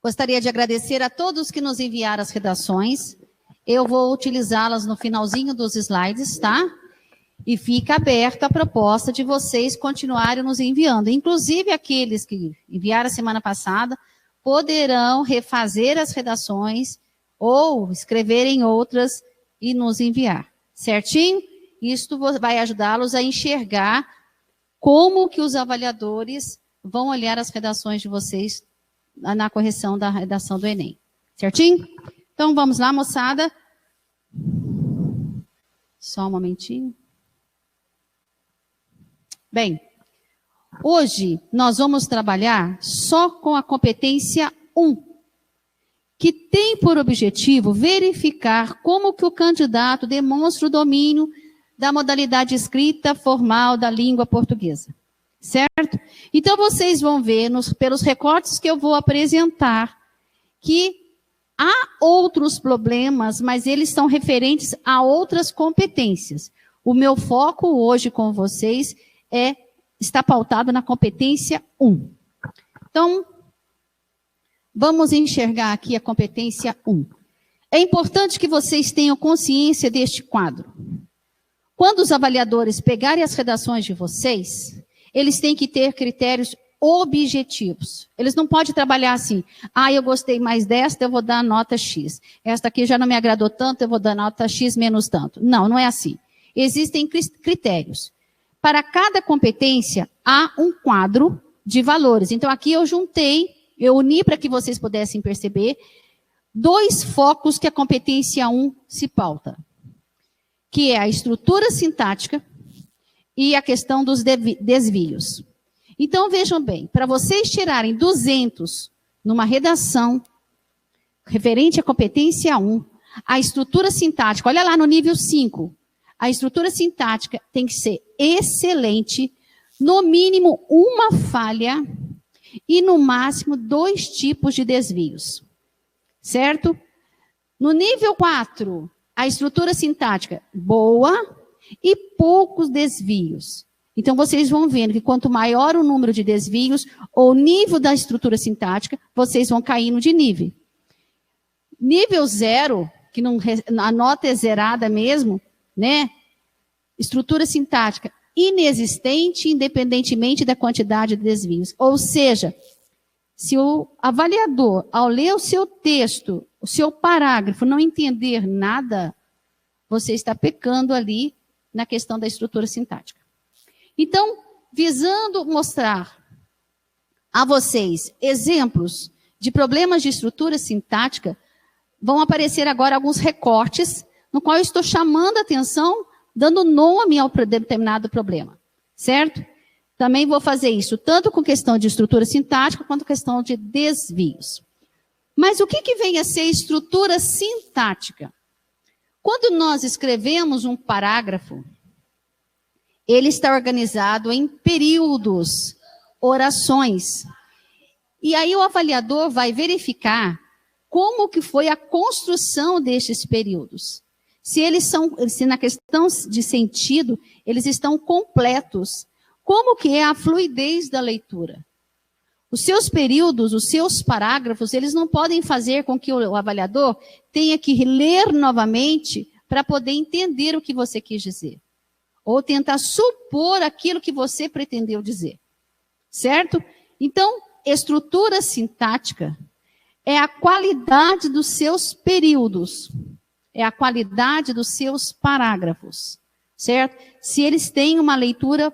Gostaria de agradecer a todos que nos enviaram as redações. Eu vou utilizá-las no finalzinho dos slides, tá? E fica aberta a proposta de vocês continuarem nos enviando. Inclusive, aqueles que enviaram a semana passada poderão refazer as redações ou escreverem outras e nos enviar. Certinho? Isto vai ajudá-los a enxergar como que os avaliadores vão olhar as redações de vocês na correção da redação do Enem. Certinho? Então, vamos lá, moçada. Só um momentinho. Bem, hoje nós vamos trabalhar só com a competência 1, que tem por objetivo verificar como que o candidato demonstra o domínio da modalidade escrita formal da língua portuguesa. Certo? Então, vocês vão ver, pelos recortes que eu vou apresentar, que há outros problemas, mas eles são referentes a outras competências. O meu foco hoje com vocês está pautado na competência 1. Então, vamos enxergar aqui a competência 1. É importante que vocês tenham consciência deste quadro. Quando os avaliadores pegarem as redações de vocês, eles têm que ter critérios objetivos. Eles não podem trabalhar assim, eu gostei mais desta, eu vou dar nota X. Esta aqui já não me agradou tanto, eu vou dar nota X menos tanto. Não, não é assim. Existem critérios. Para cada competência, há um quadro de valores. Então, aqui eu uni para que vocês pudessem perceber 2 focos que a competência 1 se pauta, que é a estrutura sintática e a questão dos desvios. Então, vejam bem, para vocês tirarem 200 numa redação referente à competência 1, a estrutura sintática, olha lá no nível 5, a estrutura sintática tem que ser excelente, no mínimo uma falha e no máximo 2 tipos de desvios. Certo? No nível 4, a estrutura sintática boa e poucos desvios. Então, vocês vão vendo que quanto maior o número de desvios ou nível da estrutura sintática, vocês vão caindo de nível. Nível 0, que a nota é zerada mesmo, né? Estrutura sintática inexistente, independentemente da quantidade de desvios. Ou seja, se o avaliador, ao ler o seu texto, o seu parágrafo, não entender nada, você está pecando ali na questão da estrutura sintática. Então, visando mostrar a vocês exemplos de problemas de estrutura sintática, vão aparecer agora alguns recortes, no qual eu estou chamando a atenção, dando nome ao determinado problema, certo? Também vou fazer isso tanto com questão de estrutura sintática, quanto questão de desvios. Mas o que vem a ser estrutura sintática? Quando nós escrevemos um parágrafo, ele está organizado em períodos, orações. E aí o avaliador vai verificar como que foi a construção destes períodos. Se na questão de sentido, eles estão completos. Como que é a fluidez da leitura? Os seus períodos, os seus parágrafos, eles não podem fazer com que o avaliador tenha que ler novamente para poder entender o que você quis dizer. Ou tentar supor aquilo que você pretendeu dizer. Certo? Então, estrutura sintática é a qualidade dos seus períodos. É a qualidade dos seus parágrafos. Certo? Se eles têm uma leitura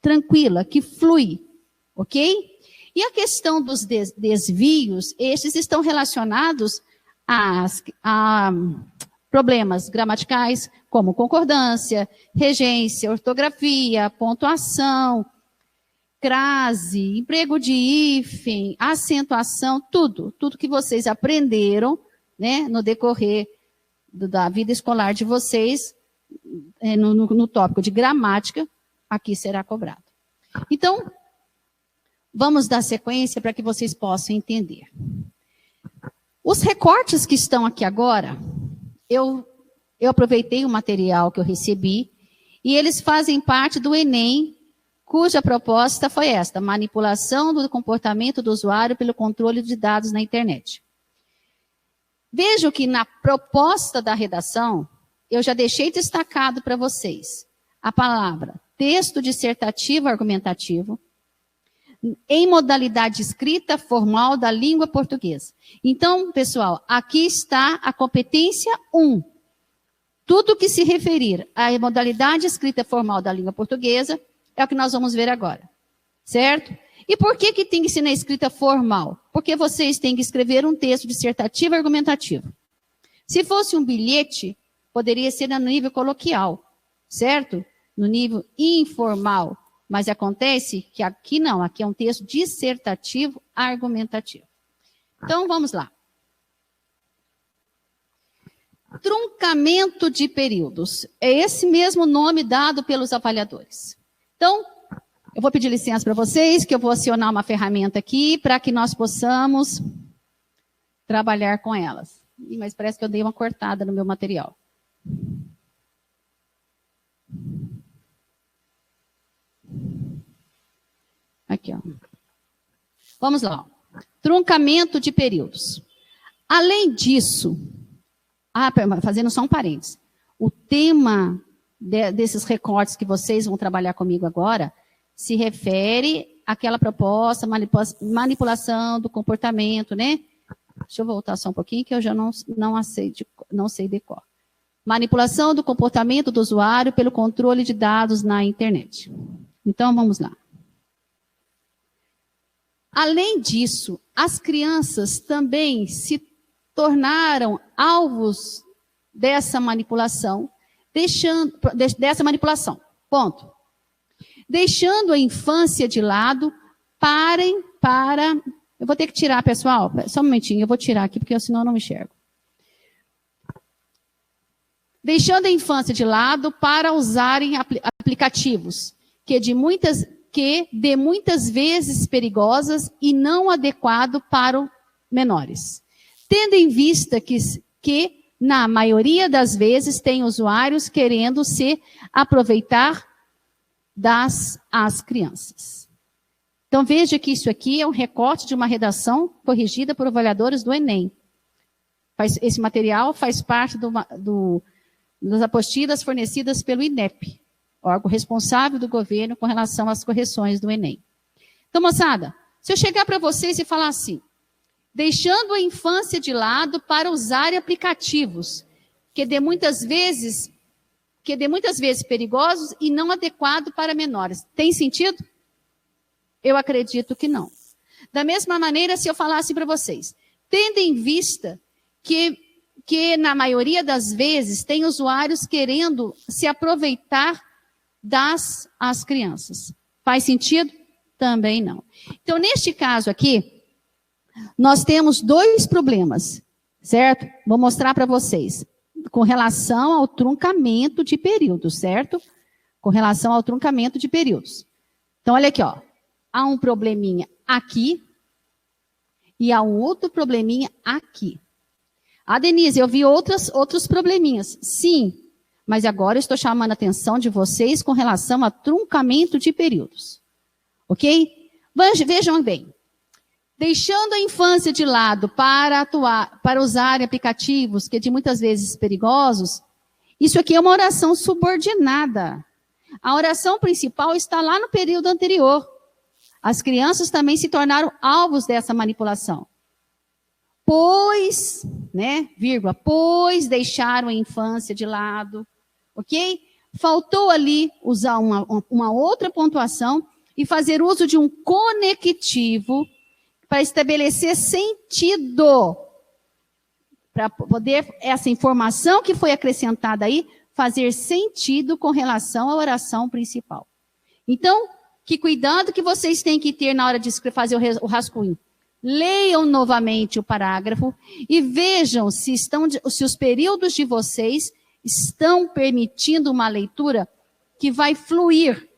tranquila, que flui. Ok? E a questão dos desvios, estes estão relacionados a problemas gramaticais, como concordância, regência, ortografia, pontuação, crase, emprego de hífen, acentuação, tudo que vocês aprenderam, né, no decorrer da vida escolar de vocês, no tópico de gramática, aqui será cobrado. Então, vamos dar sequência para que vocês possam entender. Os recortes que estão aqui agora, eu aproveitei o material que eu recebi, e eles fazem parte do Enem cuja proposta foi esta: manipulação do comportamento do usuário pelo controle de dados na internet. Vejo que na proposta da redação, eu já deixei destacado para vocês a palavra texto dissertativo argumentativo, em modalidade escrita formal da língua portuguesa. Então, pessoal, aqui está a competência 1. Tudo que se referir à modalidade escrita formal da língua portuguesa é o que nós vamos ver agora, certo? E por que tem que ser na escrita formal? Porque vocês têm que escrever um texto dissertativo e argumentativo. Se fosse um bilhete, poderia ser no nível coloquial, certo? No nível informal. Mas acontece que aqui não, aqui é um texto dissertativo argumentativo. Então, vamos lá. Truncamento de períodos. É esse mesmo nome dado pelos avaliadores. Então, eu vou pedir licença para vocês, que eu vou acionar uma ferramenta aqui para que nós possamos trabalhar com elas. Mas parece que eu dei uma cortada no meu material. Aqui, ó. Vamos lá. Truncamento de períodos. Além disso, fazendo só um parênteses, o tema desses recortes que vocês vão trabalhar comigo agora se refere àquela proposta, manipulação do comportamento, né? Deixa eu voltar só um pouquinho, que eu já não sei de cor. Manipulação do comportamento do usuário pelo controle de dados na internet. Então, vamos lá. Além disso, as crianças também se tornaram alvos dessa manipulação, ponto. Deixando a infância de lado, eu vou ter que tirar, pessoal, só um momentinho, eu vou tirar aqui, porque senão eu não me enxergo. Deixando a infância de lado para usarem aplicativos que de muitas vezes perigosas e não adequado para os menores. Tendo em vista que na maioria das vezes, tem usuários querendo se aproveitar as crianças. Então, veja que isso aqui é um recorte de uma redação corrigida por avaliadores do Enem. Esse material faz parte das apostilas fornecidas pelo INEP, órgão responsável do governo com relação às correções do Enem. Então, moçada, se eu chegar para vocês e falar assim, deixando a infância de lado para usar aplicativos que de muitas vezes perigosos e não adequados para menores. Tem sentido? Eu acredito que não. Da mesma maneira, se eu falasse para vocês, tendo em vista que na maioria das vezes tem usuários querendo se aproveitar as crianças. Faz sentido? Também não. Então, neste caso aqui, nós temos dois problemas, certo? Vou mostrar para vocês. Com relação ao truncamento de períodos, certo? Com relação ao truncamento de períodos. Então, olha aqui, ó. Há um probleminha aqui e há um outro probleminha aqui. Ah, Denise, eu vi outros probleminhas. Sim, mas agora eu estou chamando a atenção de vocês com relação a truncamento de períodos. Ok? Vejam bem. Deixando a infância de lado para usar aplicativos que de muitas vezes perigosos, isso aqui é uma oração subordinada. A oração principal está lá no período anterior. As crianças também se tornaram alvos dessa manipulação. Pois deixaram a infância de lado, ok? Faltou ali usar uma outra pontuação e fazer uso de um conectivo para estabelecer sentido, para poder essa informação que foi acrescentada aí, fazer sentido com relação à oração principal. Então, que cuidado que vocês têm que ter na hora de fazer o rascunho. Leiam novamente o parágrafo e vejam se os períodos de vocês estão permitindo uma leitura que vai fluir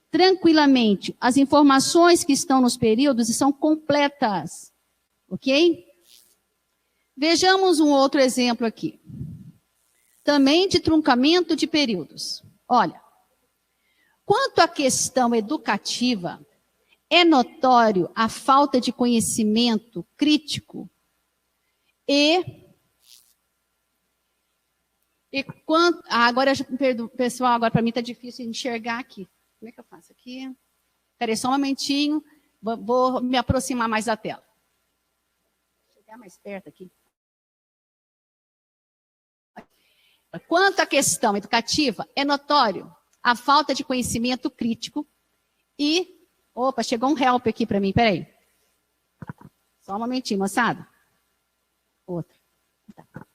tranquilamente. As informações que estão nos períodos são completas. Ok? Vejamos um outro exemplo aqui. Também de truncamento de períodos. Olha, Quanto à questão educativa, é notório a falta de conhecimento crítico agora, pessoal, agora para mim está difícil enxergar aqui. Como é que eu faço aqui? Espera aí só um momentinho, vou me aproximar mais da tela. Vou chegar mais perto aqui. Quanto à questão educativa, é notório a falta de conhecimento crítico Opa, chegou um help aqui para mim, peraí. Só um momentinho, moçada. Outro. Tá.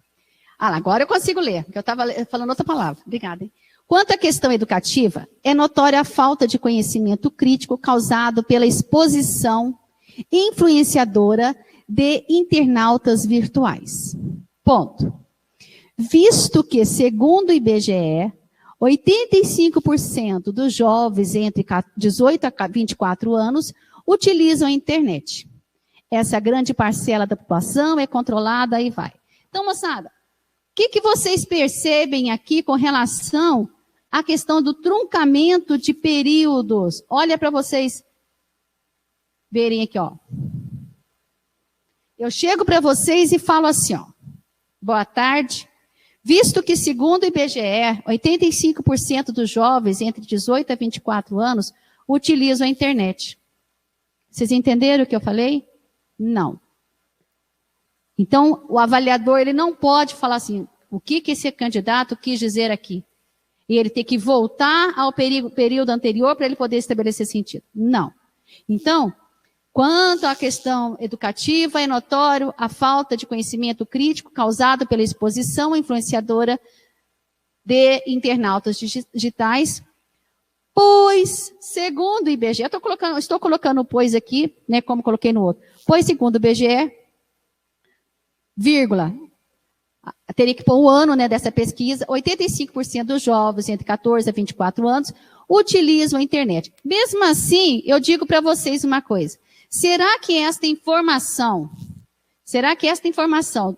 Agora eu consigo ler, porque eu estava falando outra palavra. Obrigada. Hein? Quanto à questão educativa, é notória a falta de conhecimento crítico causado pela exposição influenciadora de internautas virtuais. Ponto. Visto que, segundo o IBGE, 85% dos jovens entre 18 a 24 anos utilizam a internet. Essa grande parcela da população é controlada e vai. Então, moçada, o que vocês percebem aqui com relação à questão do truncamento de períodos? Olha para vocês verem aqui, ó. Eu chego para vocês e falo assim, ó. Boa tarde. Visto que, segundo o IBGE, 85% dos jovens entre 18 a 24 anos utilizam a internet. Vocês entenderam o que eu falei? Não. Então, o avaliador ele não pode falar assim, o que esse candidato quis dizer aqui? E ele tem que voltar ao período anterior para ele poder estabelecer sentido. Não. Então, quanto à questão educativa, é notório a falta de conhecimento crítico causado pela exposição influenciadora de internautas digitais, pois, segundo o IBGE, estou colocando o pois aqui, né, como coloquei no outro, pois, segundo o IBGE, vírgula, teria que pôr o ano, né, dessa pesquisa, 85% dos jovens entre 14 a 24 anos utilizam a internet. Mesmo assim, eu digo para vocês uma coisa, será que esta informação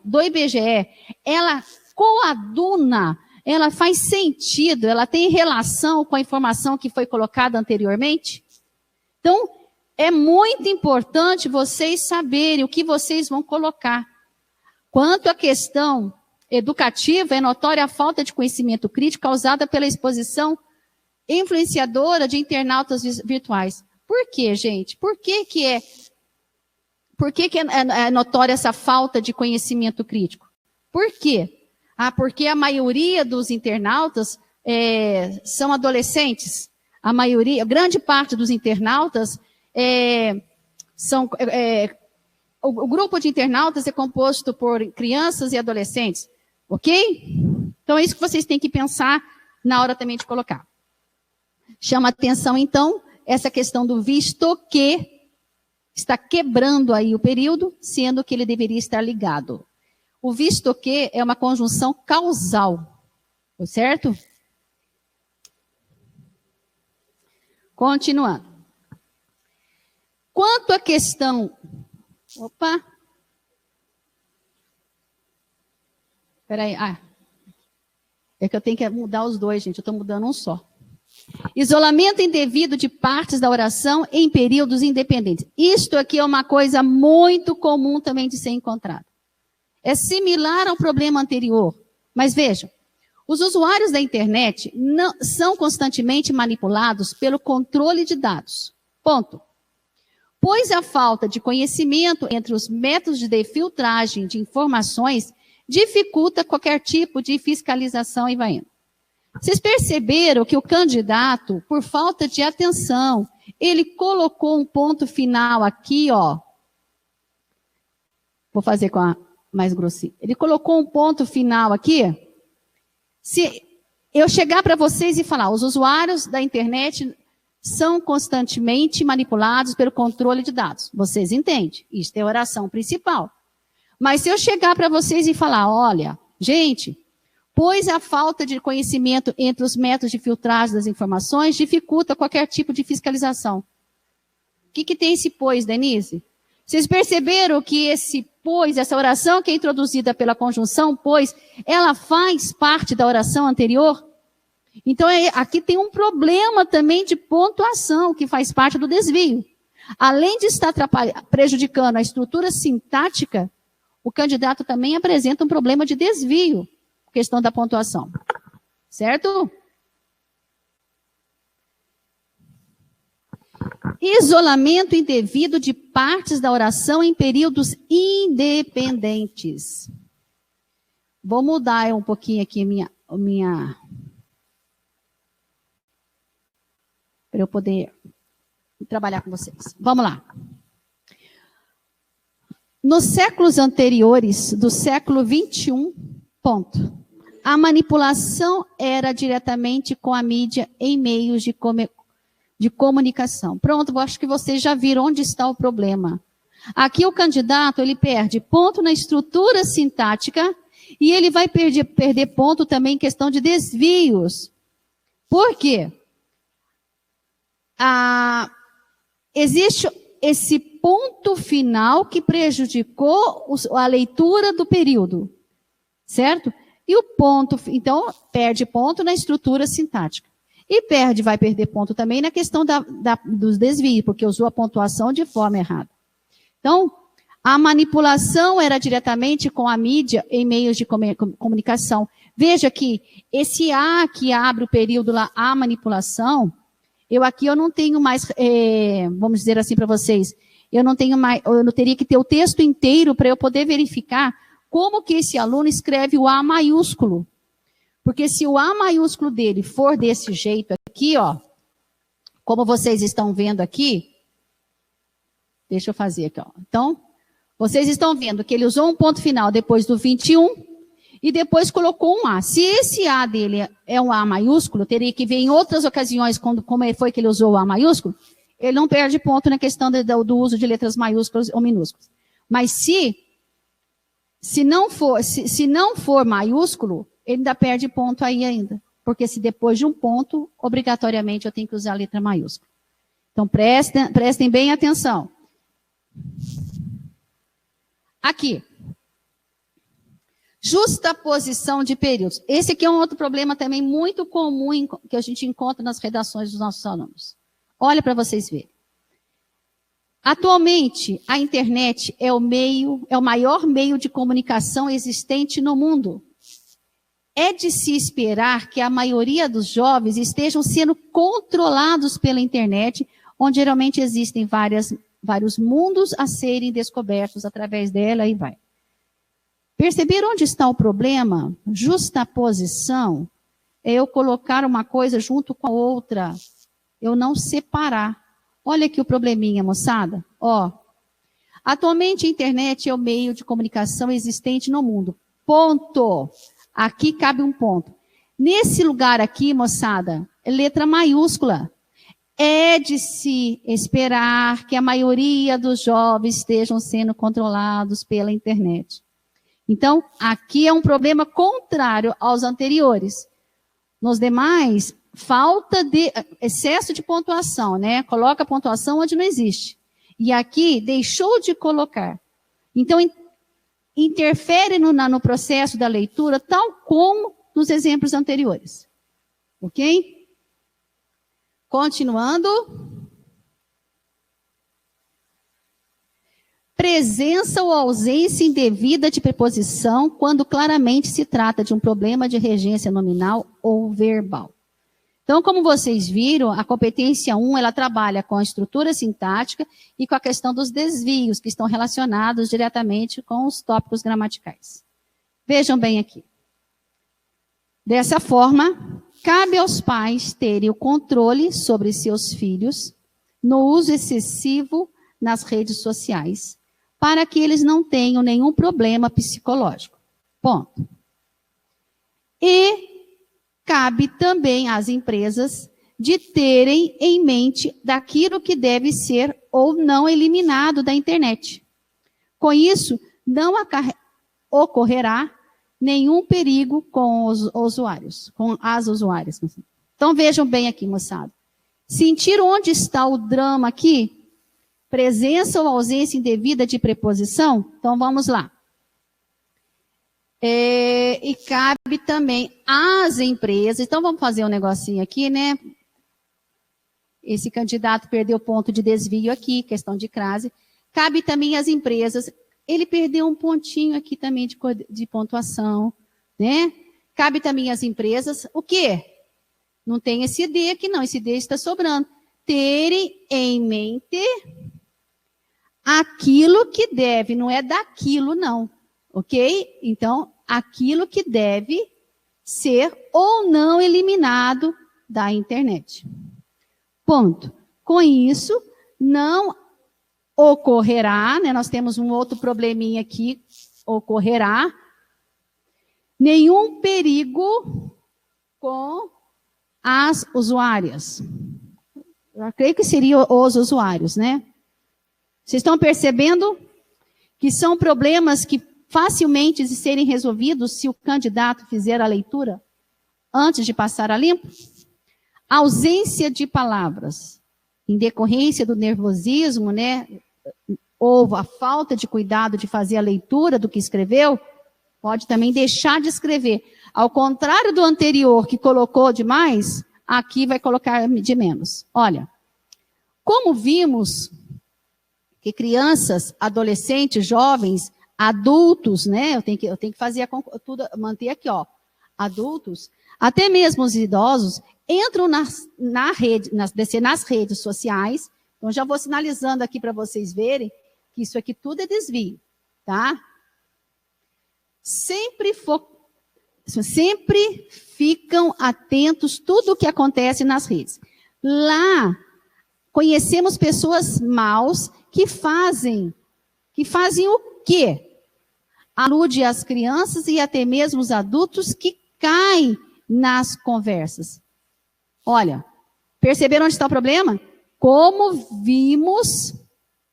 do IBGE, ela coaduna, ela faz sentido, ela tem relação com a informação que foi colocada anteriormente? Então, é muito importante vocês saberem o que vocês vão colocar. Quanto à questão educativa, é notória a falta de conhecimento crítico causada pela exposição influenciadora de internautas virtuais. Por quê, gente? Por que é notória essa falta de conhecimento crítico? Por quê? Porque a maioria dos internautas são adolescentes. Grande parte dos internautas o grupo de internautas é composto por crianças e adolescentes, ok? Então é isso que vocês têm que pensar na hora também de colocar. Chama atenção, então, essa questão do visto que está quebrando aí o período, sendo que ele deveria estar ligado. O visto que é uma conjunção causal, certo? Continuando. Quanto à questão... Opa! Espera aí. É que eu tenho que mudar os dois, gente. Eu estou mudando um só. Isolamento indevido de partes da oração em períodos independentes. Isto aqui é uma coisa muito comum também de ser encontrada. É similar ao problema anterior. Mas vejam, os usuários da internet não são constantemente manipulados pelo controle de dados. Ponto. Pois a falta de conhecimento entre os métodos de filtragem de informações dificulta qualquer tipo de fiscalização e vai indo. Vocês perceberam que o candidato, por falta de atenção, ele colocou um ponto final aqui, ó. Vou fazer com a mais grossinha. Ele colocou um ponto final aqui. Se eu chegar para vocês e falar, os usuários da internet são constantemente manipulados pelo controle de dados. Vocês entendem? Isso é a oração principal. Mas se eu chegar para vocês e falar, olha, gente, pois a falta de conhecimento entre os métodos de filtragem das informações dificulta qualquer tipo de fiscalização. O que tem esse pois, Denise? Vocês perceberam que esse pois, essa oração que é introduzida pela conjunção pois, ela faz parte da oração anterior? Então, aqui tem um problema também de pontuação, que faz parte do desvio. Além de estar prejudicando a estrutura sintática, o candidato também apresenta um problema de desvio, questão da pontuação. Certo? Isolamento indevido de partes da oração em períodos independentes. Vou mudar um pouquinho aqui para eu poder trabalhar com vocês. Vamos lá. Nos séculos anteriores, do século 21, a manipulação era diretamente com a mídia em meios de comunicação. Pronto, eu acho que vocês já viram onde está o problema. Aqui o candidato, ele perde ponto na estrutura sintática e ele vai perder ponto também em questão de desvios. Por quê? Existe esse ponto final que prejudicou a leitura do período, certo? E o ponto, então, perde ponto na estrutura sintática. E vai perder ponto também na questão dos desvios, porque usou a pontuação de forma errada. Então, a manipulação era diretamente com a mídia em meios de comunicação. Veja que esse A que abre o período lá, a manipulação, eu não tenho mais, vamos dizer assim para vocês, eu não teria que ter o texto inteiro para eu poder verificar como que esse aluno escreve o A maiúsculo. Porque se o A maiúsculo dele for desse jeito aqui, ó, como vocês estão vendo aqui, deixa eu fazer aqui, ó. Então, vocês estão vendo que ele usou um ponto final depois do 21 e depois colocou um A. Se esse A dele é um A maiúsculo, teria que ver em outras ocasiões como foi que ele usou o A maiúsculo, ele não perde ponto na questão do uso de letras maiúsculas ou minúsculas. Mas se não for maiúsculo, ele ainda perde ponto aí ainda. Porque se depois de um ponto, obrigatoriamente eu tenho que usar a letra maiúscula. Então, prestem bem atenção. Aqui. Justaposição de períodos. Esse aqui é um outro problema também muito comum que a gente encontra nas redações dos nossos alunos. Olha para vocês verem. Atualmente, a internet é o maior meio de comunicação existente no mundo. É de se esperar que a maioria dos jovens estejam sendo controlados pela internet, onde geralmente existem vários mundos a serem descobertos através dela e vai. Perceber onde está o problema? Justaposição é eu colocar uma coisa junto com a outra, eu não separar. Olha aqui o probleminha, moçada. Ó, atualmente a internet é o meio de comunicação existente no mundo. Ponto. Aqui cabe um ponto. Nesse lugar aqui, moçada, é letra maiúscula. É de se esperar que a maioria dos jovens estejam sendo controlados pela internet. Então, aqui é um problema contrário aos anteriores. Nos demais, falta de excesso de pontuação, né? Coloca a pontuação onde não existe. E aqui, deixou de colocar. Então, interfere no processo da leitura, tal como nos exemplos anteriores. Ok? Continuando. Presença ou ausência indevida de preposição quando claramente se trata de um problema de regência nominal ou verbal. Então, como vocês viram, a competência 1, ela trabalha com a estrutura sintática e com a questão dos desvios, que estão relacionados diretamente com os tópicos gramaticais. Vejam bem aqui. Dessa forma, cabe aos pais terem o controle sobre seus filhos no uso excessivo nas redes sociais, para que eles não tenham nenhum problema psicológico. Ponto. E cabe também às empresas de terem em mente daquilo que deve ser ou não eliminado da internet. Com isso, não ocorrerá nenhum perigo com os usuários, com as usuárias. Então vejam bem aqui, moçada. Sentiram onde está o drama aqui? Presença ou ausência indevida de preposição? Então vamos lá. E cabe também às empresas. Então, vamos fazer um negocinho aqui, né? Esse candidato perdeu ponto de desvio aqui, questão de crase. Cabe também às empresas. Ele perdeu um pontinho aqui também de pontuação, né? Cabe também às empresas. O quê? Não tem esse D aqui, não. Esse D está sobrando. Terem em mente aquilo que deve, não é daquilo, não. Ok? Então, aquilo que deve ser ou não eliminado da internet. Ponto. Com isso, não ocorrerá, né? Nós temos um outro probleminha aqui, ocorrerá nenhum perigo com as usuárias. Eu creio que seriam os usuários, né? Vocês estão percebendo que são problemas que facilmente de serem resolvidos se o candidato fizer a leitura antes de passar a limpo? Ausência de palavras, em decorrência do nervosismo, né? Ou a falta de cuidado de fazer a leitura do que escreveu, pode também deixar de escrever. Ao contrário do anterior, que colocou demais, aqui vai colocar de menos. Olha, como vimos que crianças, adolescentes, jovens, adultos, né? Eu tenho que fazer tudo, manter aqui, ó. Adultos, até mesmo os idosos, entram nas redes sociais. Então, já vou sinalizando aqui para vocês verem que isso aqui tudo é desvio, tá? Sempre ficam atentos tudo o que acontece nas redes. Lá, conhecemos pessoas maus que fazem o quê? Alude às crianças e até mesmo os adultos que caem nas conversas. Olha, perceberam onde está o problema? Como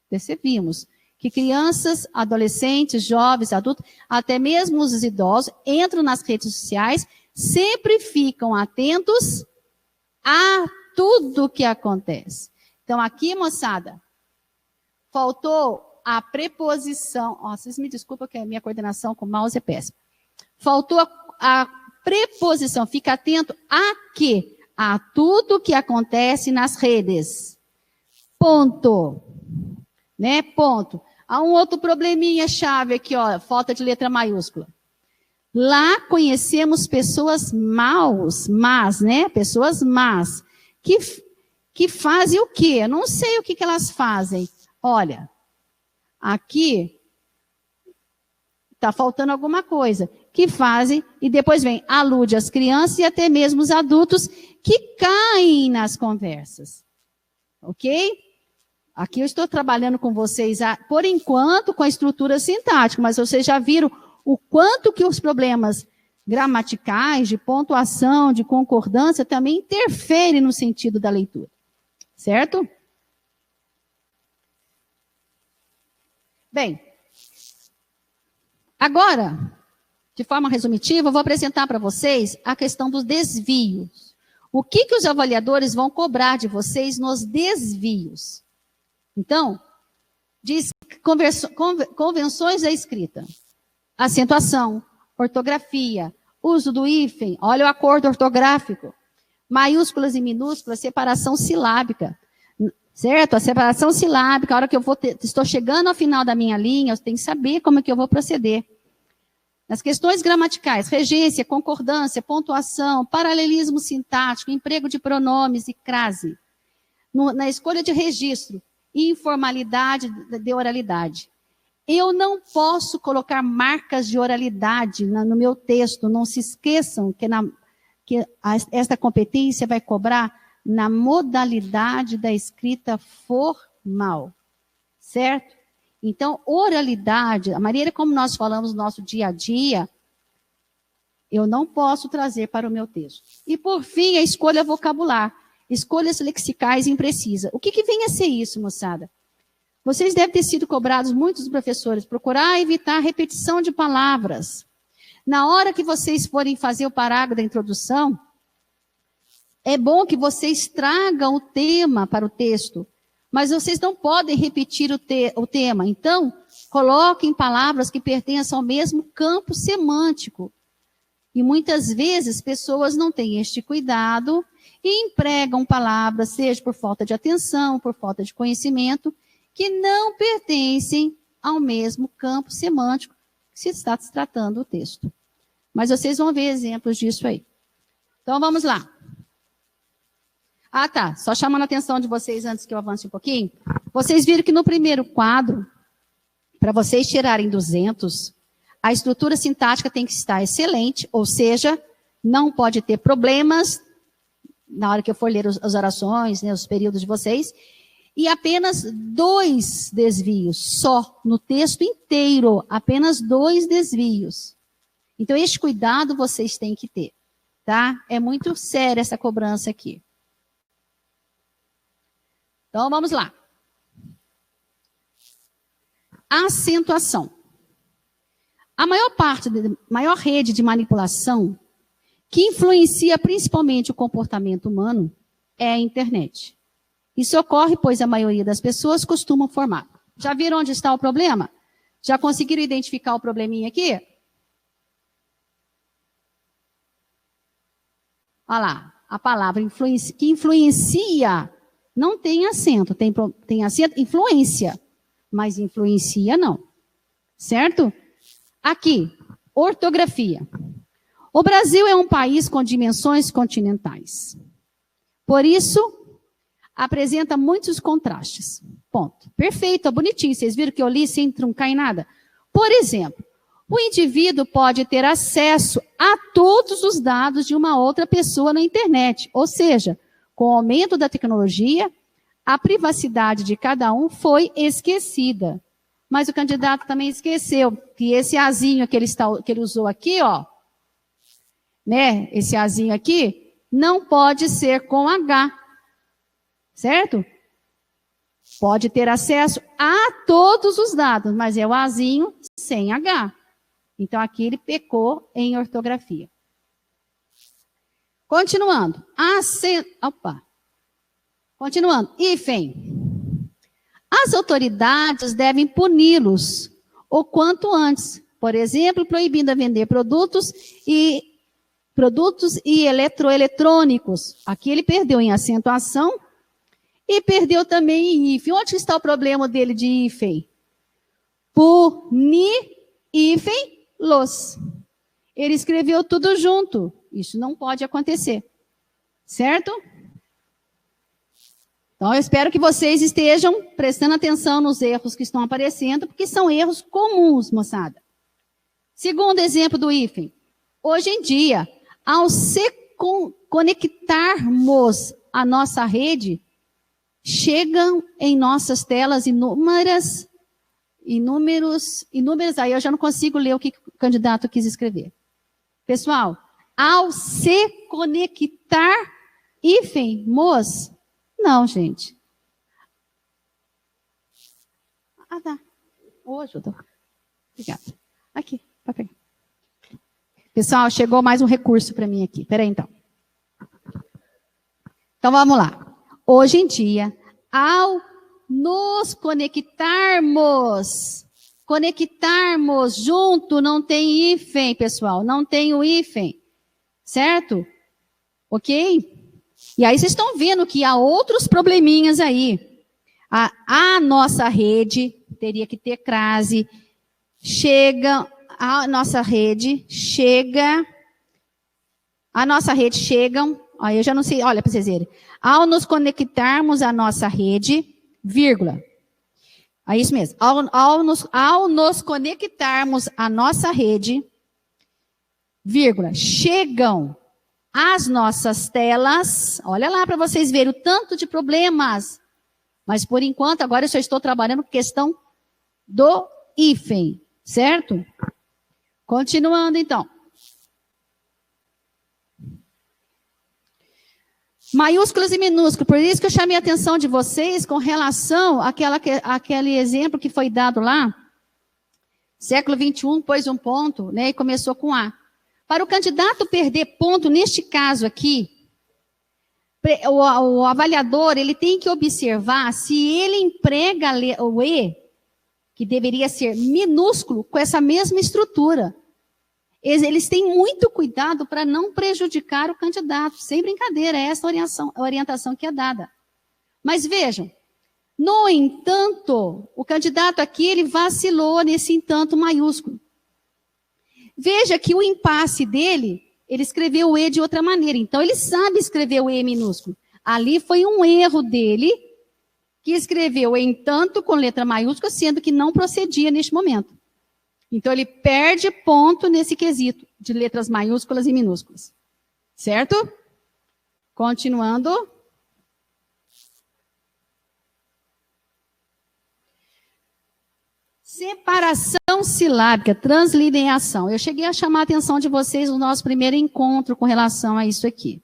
percebemos que crianças, adolescentes, jovens, adultos, até mesmo os idosos, entram nas redes sociais, sempre ficam atentos a tudo que acontece. Então, aqui, moçada, faltou a preposição. Vocês me desculpam que a minha coordenação com o mouse é péssima. Faltou a preposição. Fica atento a quê? A tudo que acontece nas redes. Ponto. Né? Ponto. Há um outro probleminha chave aqui, ó, falta de letra maiúscula. Lá conhecemos pessoas más, né? Pessoas más, que fazem o quê? Eu não sei o que elas fazem. Olha, aqui está faltando alguma coisa. Que fazem, e depois vem, alude às crianças e até mesmo os adultos que caem nas conversas. Ok? Aqui eu estou trabalhando com vocês, por enquanto, com a estrutura sintática, mas vocês já viram o quanto que os problemas gramaticais, de pontuação, de concordância, também interferem no sentido da leitura. Certo? Bem, agora, de forma resumitiva, eu vou apresentar para vocês a questão dos desvios. O que os avaliadores vão cobrar de vocês nos desvios? Então, diz convenções da escrita, acentuação, ortografia, uso do hífen, olha o acordo ortográfico, maiúsculas e minúsculas, separação silábica, certo? A separação silábica, a hora que estou chegando ao final da minha linha, eu tenho que saber como é que eu vou proceder. Nas questões gramaticais, regência, concordância, pontuação, paralelismo sintático, emprego de pronomes e crase. Na escolha de registro, informalidade de oralidade. Eu não posso colocar marcas de oralidade no meu texto. Não se esqueçam que esta competência vai cobrar na modalidade da escrita formal. Certo? Então, oralidade, a maneira como nós falamos no nosso dia a dia, eu não posso trazer para o meu texto. E, por fim, a escolha vocabular. Escolhas lexicais imprecisas. O que vem a ser isso, moçada? Vocês devem ter sido cobrados, muitos professores, procurar evitar repetição de palavras. Na hora que vocês forem fazer o parágrafo da introdução, é bom que vocês tragam o tema para o texto, mas vocês não podem repetir o tema. Então, Coloquem palavras que pertençam ao mesmo campo semântico. E muitas vezes pessoas não têm este cuidado e empregam palavras, seja por falta de atenção, por falta de conhecimento, que não pertencem ao mesmo campo semântico que se está tratando o texto. Mas vocês vão ver exemplos disso aí. Então vamos lá. Ah, tá. Só chamando a atenção de vocês antes que eu avance um pouquinho. Vocês viram que no primeiro quadro, para vocês tirarem 200, a estrutura sintática tem que estar excelente, ou seja, não pode ter problemas na hora que eu for ler as orações, né, os períodos de vocês, e apenas 2 desvios, só, no texto inteiro, apenas 2 desvios. Então, este cuidado vocês têm que ter, tá? É muito séria essa cobrança aqui. Então, vamos lá. Acentuação. A maior rede de manipulação que influencia principalmente o comportamento humano é a internet. Isso ocorre pois a maioria das pessoas costumam formar. Já viram onde está o problema? Já conseguiram identificar o probleminha aqui? Olha lá, a palavra que influencia não tem acento, tem acento, influência, mas influencia não, certo? Aqui, ortografia. O Brasil é um país com dimensões continentais. Por isso, apresenta muitos contrastes. Ponto. Perfeito, bonitinho. Vocês viram que eu li sem truncar em nada? Por exemplo, o indivíduo pode ter acesso a todos os dados de uma outra pessoa na internet. Ou seja, com o aumento da tecnologia, a privacidade de cada um foi esquecida. Mas o candidato também esqueceu que esse azinho que ele usou aqui, ó, né? Esse azinho aqui não pode ser com H, certo? Pode ter acesso a todos os dados, mas é o azinho sem H. Então aqui ele pecou em ortografia. Continuando. Continuando. Hífen. As autoridades devem puni-los o quanto antes. Por exemplo, proibindo a vender produtos e eletrônicos. Aqui ele perdeu em acentuação e perdeu também em hífen. Onde está o problema dele de hífen? Puni-los. Ele escreveu tudo junto. Isso não pode acontecer. Certo? Então, eu espero que vocês estejam prestando atenção nos erros que estão aparecendo, porque são erros comuns, moçada. Segundo exemplo do hífen. Hoje em dia, ao se conectarmos à nossa rede, chegam em nossas telas inúmeras, aí eu já não consigo ler o que o candidato quis escrever. Pessoal, ao se conectar, hífen-mos, não, gente. Ah, tá. Hoje eu tô. Obrigada. Aqui, vai pegar. Pessoal, chegou mais um recurso para mim aqui. Espera aí, então. Então, vamos lá. Hoje em dia, ao nos conectarmos junto, não tem hífen, pessoal. Não tem o hífen. Certo? Ok? E aí vocês estão vendo que há outros probleminhas aí. A nossa rede teria que ter crase. A nossa rede chegam, aí eu já não sei, olha para vocês verem. Ao nos conectarmos à nossa rede, vírgula. É isso mesmo. Ao nos conectarmos à nossa rede, vírgula, chegam as nossas telas, olha lá para vocês verem o tanto de problemas. Mas por enquanto, agora eu só estou trabalhando com questão do hífen, certo? Continuando então. Maiúsculas e minúsculas, por isso que eu chamei a atenção de vocês com relação àquele exemplo que foi dado lá, século 21, pôs um ponto, né, e começou com A. Para o candidato perder ponto, neste caso aqui, o avaliador ele tem que observar se ele emprega o E que deveria ser minúsculo, com essa mesma estrutura. Eles têm muito cuidado para não prejudicar o candidato. Sem brincadeira, é essa a orientação que é dada. Mas vejam, no entanto, o candidato aqui, ele vacilou nesse entanto maiúsculo. Veja que o impasse dele, ele escreveu o E de outra maneira. Então, ele sabe escrever o E minúsculo. Ali foi um erro dele, que escreveu entanto com letra maiúscula, sendo que não procedia neste momento. Então, ele perde ponto nesse quesito de letras maiúsculas e minúsculas. Certo? Continuando. Separação silábica, translineação. Eu cheguei a chamar a atenção de vocês no nosso primeiro encontro com relação a isso aqui.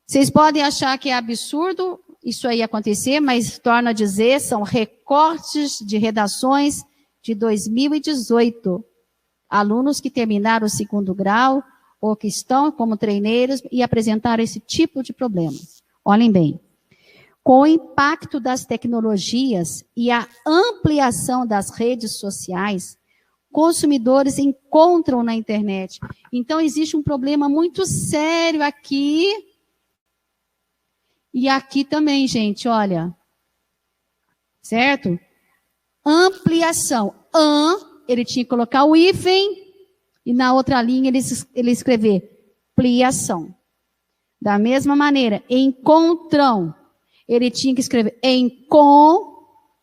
Vocês podem achar que é absurdo isso aí acontecer, mas torno a dizer, são recortes de redações de 2018. Alunos que terminaram o 2º grau ou que estão como treineiros e apresentaram esse tipo de problema. Olhem bem. Com o impacto das tecnologias e a ampliação das redes sociais, consumidores encontram na internet. Então, existe um problema muito sério aqui. E aqui também, gente, olha. Certo? Ampliação. Ele tinha que colocar o hífen e na outra linha ele escrever ampliação. Da mesma maneira, encontram. Ele tinha que escrever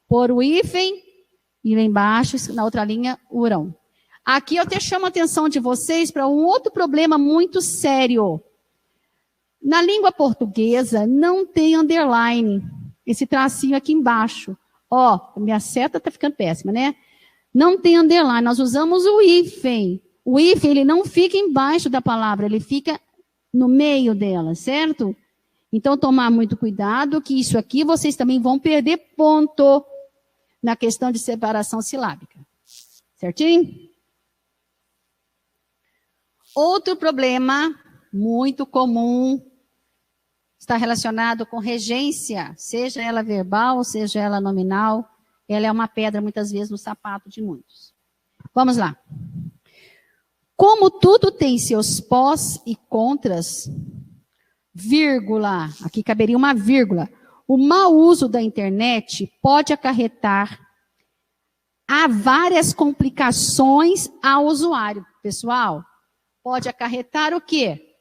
pôr o hífen, e lá embaixo, na outra linha, urão. Aqui eu até chamo a atenção de vocês para um outro problema muito sério. Na língua portuguesa, não tem underline, esse tracinho aqui embaixo. Ó, minha seta está ficando péssima, né? Não tem underline, nós usamos o hífen. O hífen, ele não fica embaixo da palavra, ele fica no meio dela, certo? Então, tomar muito cuidado, que isso aqui vocês também vão perder ponto na questão de separação silábica. Certinho? Outro problema muito comum está relacionado com regência, seja ela verbal, seja ela nominal. Ela é uma pedra, muitas vezes, no sapato de muitos. Vamos lá. Como tudo tem seus pós e contras, vírgula, aqui caberia uma vírgula. O mau uso da internet pode acarretar a várias complicações ao usuário. Pessoal, pode acarretar o quê?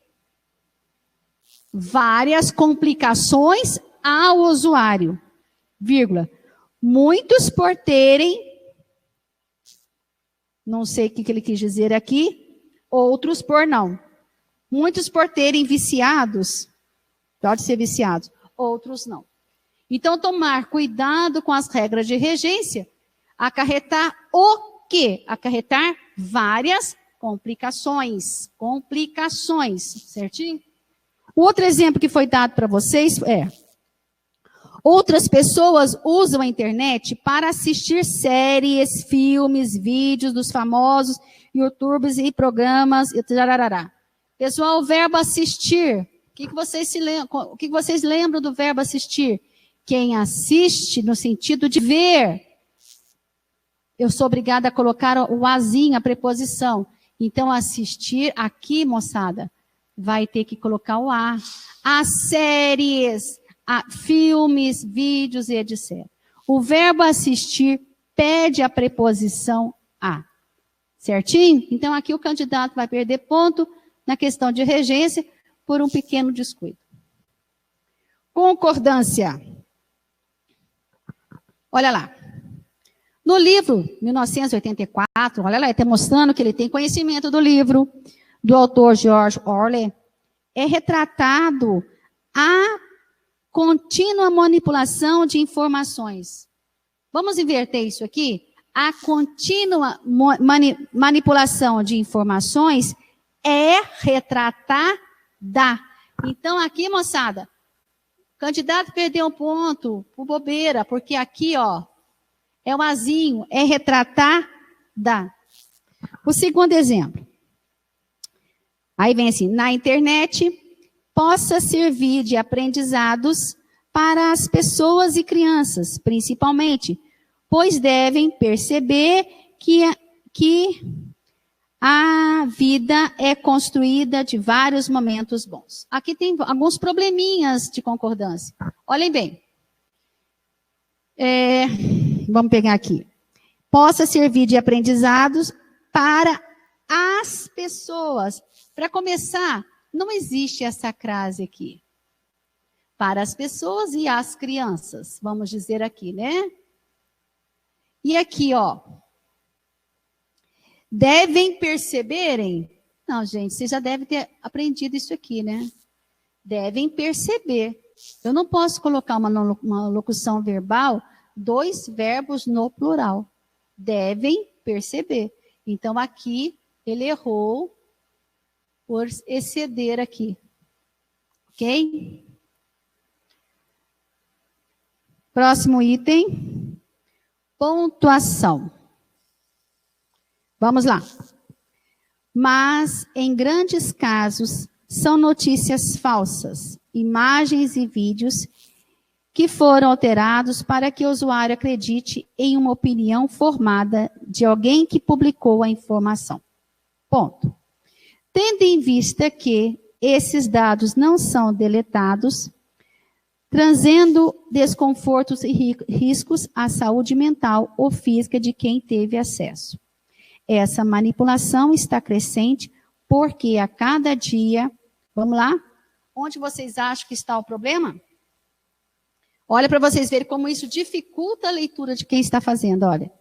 Várias complicações ao usuário, vírgula. Muitos por terem, não sei o que ele quis dizer aqui, outros por não. Muitos por terem viciados, pode ser viciados, outros não. Então, tomar cuidado com as regras de regência, acarretar o quê? Acarretar várias complicações. Complicações, certinho? O outro exemplo que foi dado para vocês é: outras pessoas usam a internet para assistir séries, filmes, vídeos dos famosos YouTubers e programas, e tararará. Pessoal, o verbo assistir, o que vocês lembram do verbo assistir? Quem assiste no sentido de ver. Eu sou obrigada a colocar o azinho, a preposição. Então, assistir aqui, moçada, vai ter que colocar o a. As séries, filmes, vídeos e etc. O verbo assistir pede a preposição a. Certinho? Então, aqui o candidato vai perder ponto na questão de regência por um pequeno descuido. Concordância. Olha lá. No livro 1984, olha lá, está mostrando que ele tem conhecimento do livro do autor George Orwell. É retratado a contínua manipulação de informações. Vamos inverter isso aqui? A contínua manipulação de informações é retratada. Então, aqui, moçada, o candidato perdeu um ponto por bobeira, porque aqui, ó, é um azinho, é retratada. O segundo exemplo. Aí vem assim, na internet, possa servir de aprendizados para as pessoas e crianças, principalmente, pois devem perceber que a vida é construída de vários momentos bons. Aqui tem alguns probleminhas de concordância. Olhem bem. Vamos pegar aqui. Possa servir de aprendizados para as pessoas. Para começar, não existe essa crase aqui. Para as pessoas e as crianças, vamos dizer aqui, né? E aqui, ó. Devem perceberem. Não, gente, você já deve ter aprendido isso aqui, né? Devem perceber. Eu não posso colocar uma locução verbal, 2 verbos no plural. Devem perceber. Então, aqui, ele errou por exceder aqui. Ok? Próximo item. Pontuação. Vamos lá. Mas, em grandes casos, são notícias falsas, imagens e vídeos que foram alterados para que o usuário acredite em uma opinião formada de alguém que publicou a informação. Ponto. Tendo em vista que esses dados não são deletados, trazendo desconfortos e riscos à saúde mental ou física de quem teve acesso. Essa manipulação está crescente porque a cada dia... Vamos lá? Onde vocês acham que está o problema? Olha para vocês verem como isso dificulta a leitura de quem está fazendo, olha.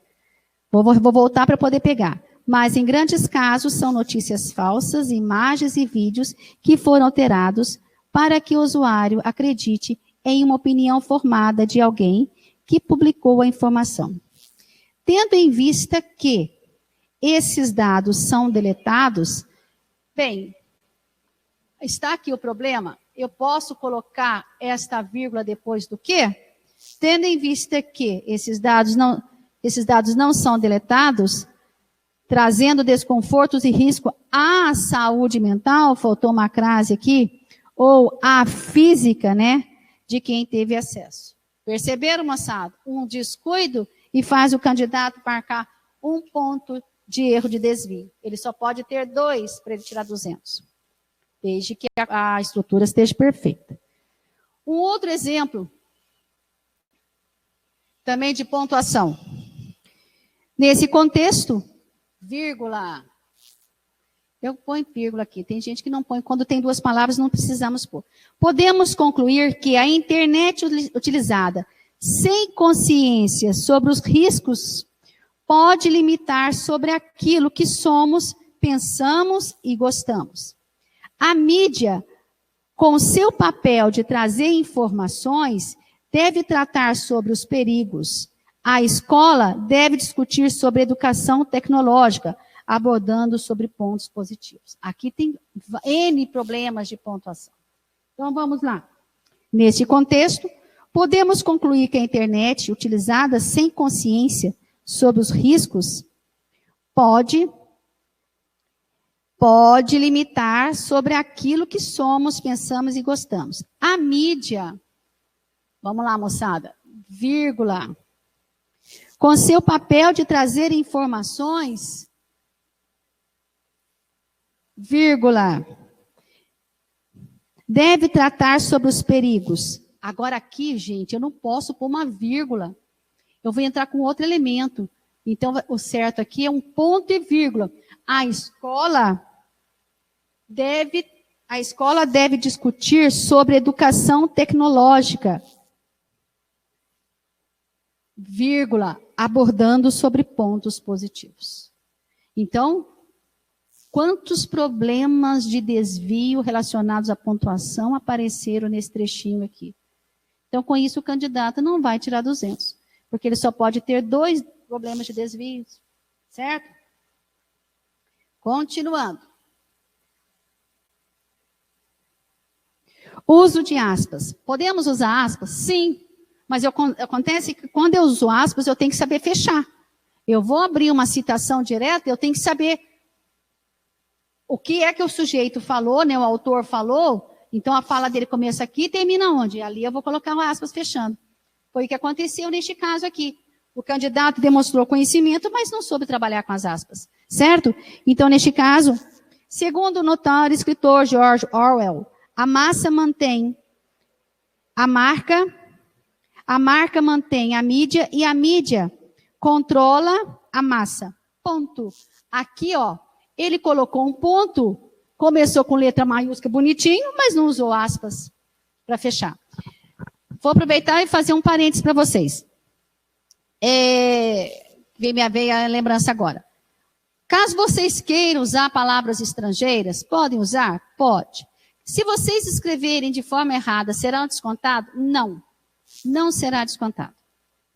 Vou voltar para poder pegar. Mas, em grandes casos, são notícias falsas, imagens e vídeos que foram alterados para que o usuário acredite em uma opinião formada de alguém que publicou a informação. Tendo em vista que esses dados são deletados, bem, está aqui o problema. Eu posso colocar esta vírgula depois do quê? Tendo em vista que esses dados não são deletados, trazendo desconfortos e risco à saúde mental, faltou uma crase aqui, ou à física, né, de quem teve acesso. Perceberam, moçada? Um descuido e faz o candidato marcar 1 ponto de erro de desvio. Ele só pode ter 2 para ele tirar 200. Desde que a estrutura esteja perfeita. Um outro exemplo, também de pontuação. Nesse contexto, vírgula. Eu ponho vírgula aqui. Tem gente que não põe. Quando tem 2 palavras, não precisamos pôr. Podemos concluir que a internet utilizada sem consciência sobre os riscos pode limitar sobre aquilo que somos, pensamos e gostamos. A mídia, com seu papel de trazer informações, deve tratar sobre os perigos. A escola deve discutir sobre educação tecnológica, abordando sobre pontos positivos. Aqui tem N problemas de pontuação. Então, vamos lá. Neste contexto, podemos concluir que a internet, utilizada sem consciência sobre os riscos, pode limitar sobre aquilo que somos, pensamos e gostamos. A mídia, vamos lá, moçada, vírgula, com seu papel de trazer informações, vírgula, deve tratar sobre os perigos. Agora aqui, gente, eu não posso pôr uma vírgula. Eu vou entrar com outro elemento. Então, o certo aqui é um ponto e vírgula. A escola deve discutir sobre educação tecnológica, vírgula, abordando sobre pontos positivos. Então, quantos problemas de desvio relacionados à pontuação apareceram nesse trechinho aqui? Então, com isso, o candidato não vai tirar 200, porque ele só pode ter 2 problemas de desvio, certo? Continuando. Uso de aspas. Podemos usar aspas? Sim. Mas acontece que quando eu uso aspas, eu tenho que saber fechar. Eu vou abrir uma citação direta, eu tenho que saber o que é que o sujeito falou, né, o autor falou. Então, a fala dele começa aqui e termina onde? Ali eu vou colocar o aspas fechando. Foi o que aconteceu neste caso aqui. O candidato demonstrou conhecimento, mas não soube trabalhar com as aspas, certo? Então, neste caso, segundo o notário escritor George Orwell, a marca mantém a marca mantém a mídia e a mídia controla a massa. Ponto. Aqui, ó, ele colocou um ponto, começou com letra maiúscula bonitinho, mas não usou aspas para fechar. Vou aproveitar e fazer um parênteses para vocês. Veio a lembrança agora. Caso vocês queiram usar palavras estrangeiras, podem usar? Pode. Se vocês escreverem de forma errada, será descontado? Não. Não será descontado.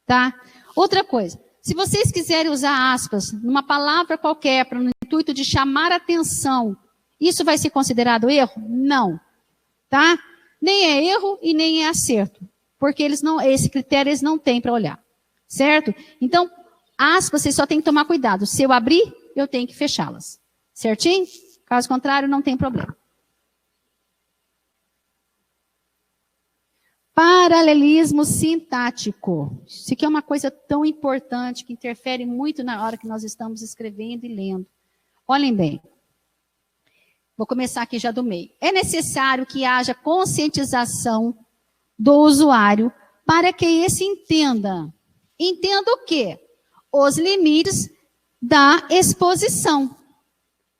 Tá? Outra coisa. Se vocês quiserem usar aspas numa palavra qualquer, para no intuito de chamar atenção, isso vai ser considerado erro? Não. Tá? Nem é erro e nem é acerto. Porque esse critério eles não têm para olhar. Certo? Então, aspas, vocês só tem que tomar cuidado. Se eu abrir, eu tenho que fechá-las. Certinho? Caso contrário, não tem problema. Paralelismo sintático. Isso aqui é uma coisa tão importante que interfere muito na hora que nós estamos escrevendo e lendo. Olhem bem. Vou começar aqui já do meio. É necessário que haja conscientização do usuário para que esse entenda. Entenda o quê? Os limites da exposição.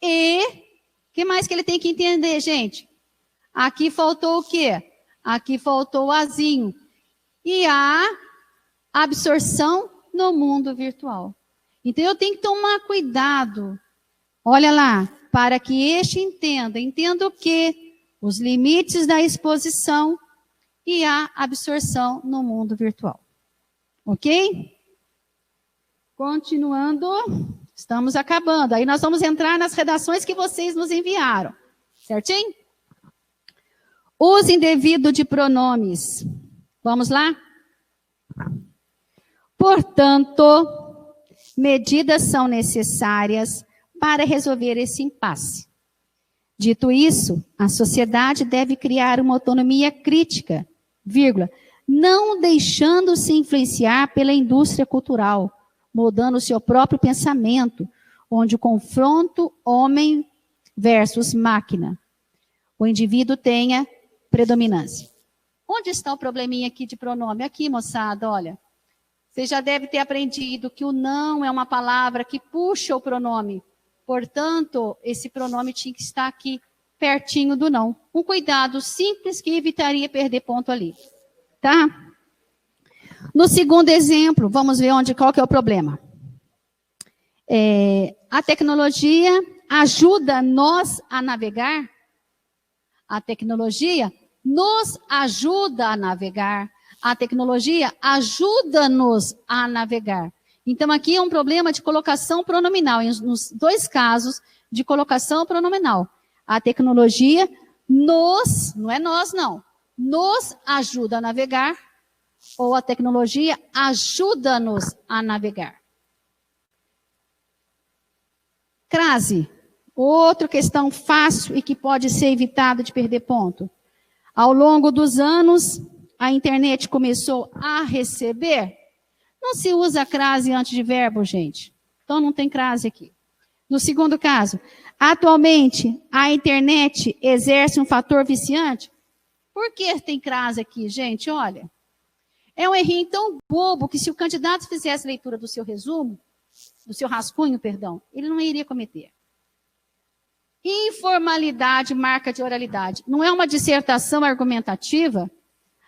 E, o que mais que ele tem que entender, gente? Aqui faltou o quê? Aqui faltou o azinho. E a absorção no mundo virtual. Então, eu tenho que tomar cuidado. Olha lá, para que este entenda. Entenda o quê? Os limites da exposição e a absorção no mundo virtual. Ok? Continuando, estamos acabando. Aí nós vamos entrar nas redações que vocês nos enviaram. Certinho? Uso indevido de pronomes. Vamos lá? Portanto, medidas são necessárias para resolver esse impasse. Dito isso, a sociedade deve criar uma autonomia crítica, não deixando-se influenciar pela indústria cultural, moldando o seu próprio pensamento, onde o confronto homem versus máquina, o indivíduo tenha predominância. Onde está o probleminha aqui de pronome? Aqui, moçada, olha. Você já deve ter aprendido que o não é uma palavra que puxa o pronome. Portanto, esse pronome tinha que estar aqui, pertinho do não. Um cuidado simples que evitaria perder ponto ali. Tá? No segundo exemplo, vamos ver qual que é o problema. A tecnologia ajuda nós a navegar. A tecnologia nos ajuda a navegar. A tecnologia ajuda-nos a navegar. Então, aqui é um problema de colocação pronominal, nos dois casos de colocação pronominal. A tecnologia não é nós não, nos ajuda a navegar, ou a tecnologia ajuda-nos a navegar. Crase, outra questão fácil e que pode ser evitada de perder ponto. Ao longo dos anos, a internet começou a receber. Não se usa crase antes de verbo, gente. Então não tem crase aqui. No segundo caso, atualmente a internet exerce um fator viciante. Por que tem crase aqui, gente? Olha, é um errinho tão bobo que se o candidato fizesse leitura do seu resumo, do seu rascunho, perdão, ele não iria cometer. Informalidade, marca de oralidade. Não é uma dissertação argumentativa?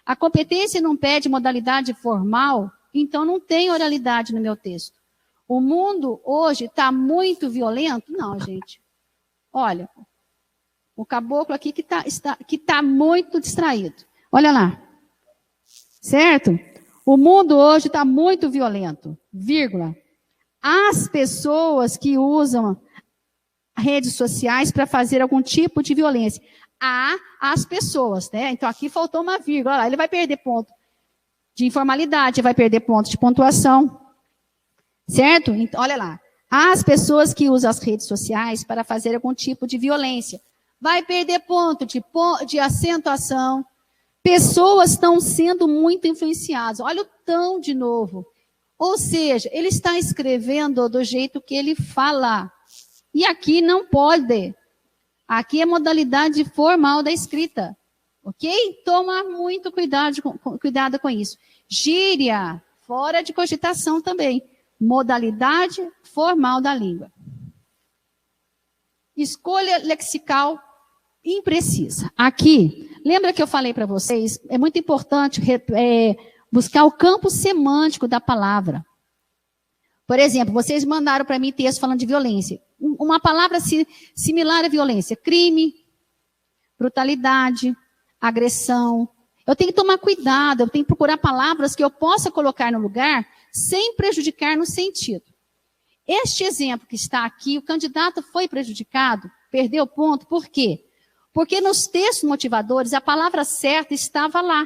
A competência não pede modalidade formal, então não tem oralidade no meu texto. O mundo hoje está muito violento? Não, gente. Olha, o caboclo aqui que tá muito distraído. Olha lá. Certo? O mundo hoje está muito violento, As pessoas que usam redes sociais para fazer algum tipo de violência. As pessoas, né? Então aqui faltou uma vírgula. Olha lá, ele vai perder ponto de informalidade, vai perder ponto de pontuação. Certo? Então, olha lá. As pessoas que usam as redes sociais para fazer algum tipo de violência. Vai perder ponto de acentuação. Pessoas estão sendo muito influenciadas. Olha o tão de novo. Ou seja, ele está escrevendo do jeito que ele fala. E aqui não pode. Aqui é modalidade formal da escrita. Ok? Toma muito cuidado com isso. Gíria, fora de cogitação também. Modalidade formal da língua. Escolha lexical imprecisa. Aqui, lembra que eu falei para vocês, é muito importante buscar o campo semântico da palavra. Por exemplo, vocês mandaram para mim texto falando de violência. Uma palavra similar à violência. Crime, brutalidade, agressão. Eu tenho que tomar cuidado, eu tenho que procurar palavras que eu possa colocar no lugar sem prejudicar no sentido. Este exemplo que está aqui, o candidato foi prejudicado, perdeu ponto, por quê? Porque nos textos motivadores a palavra certa estava lá.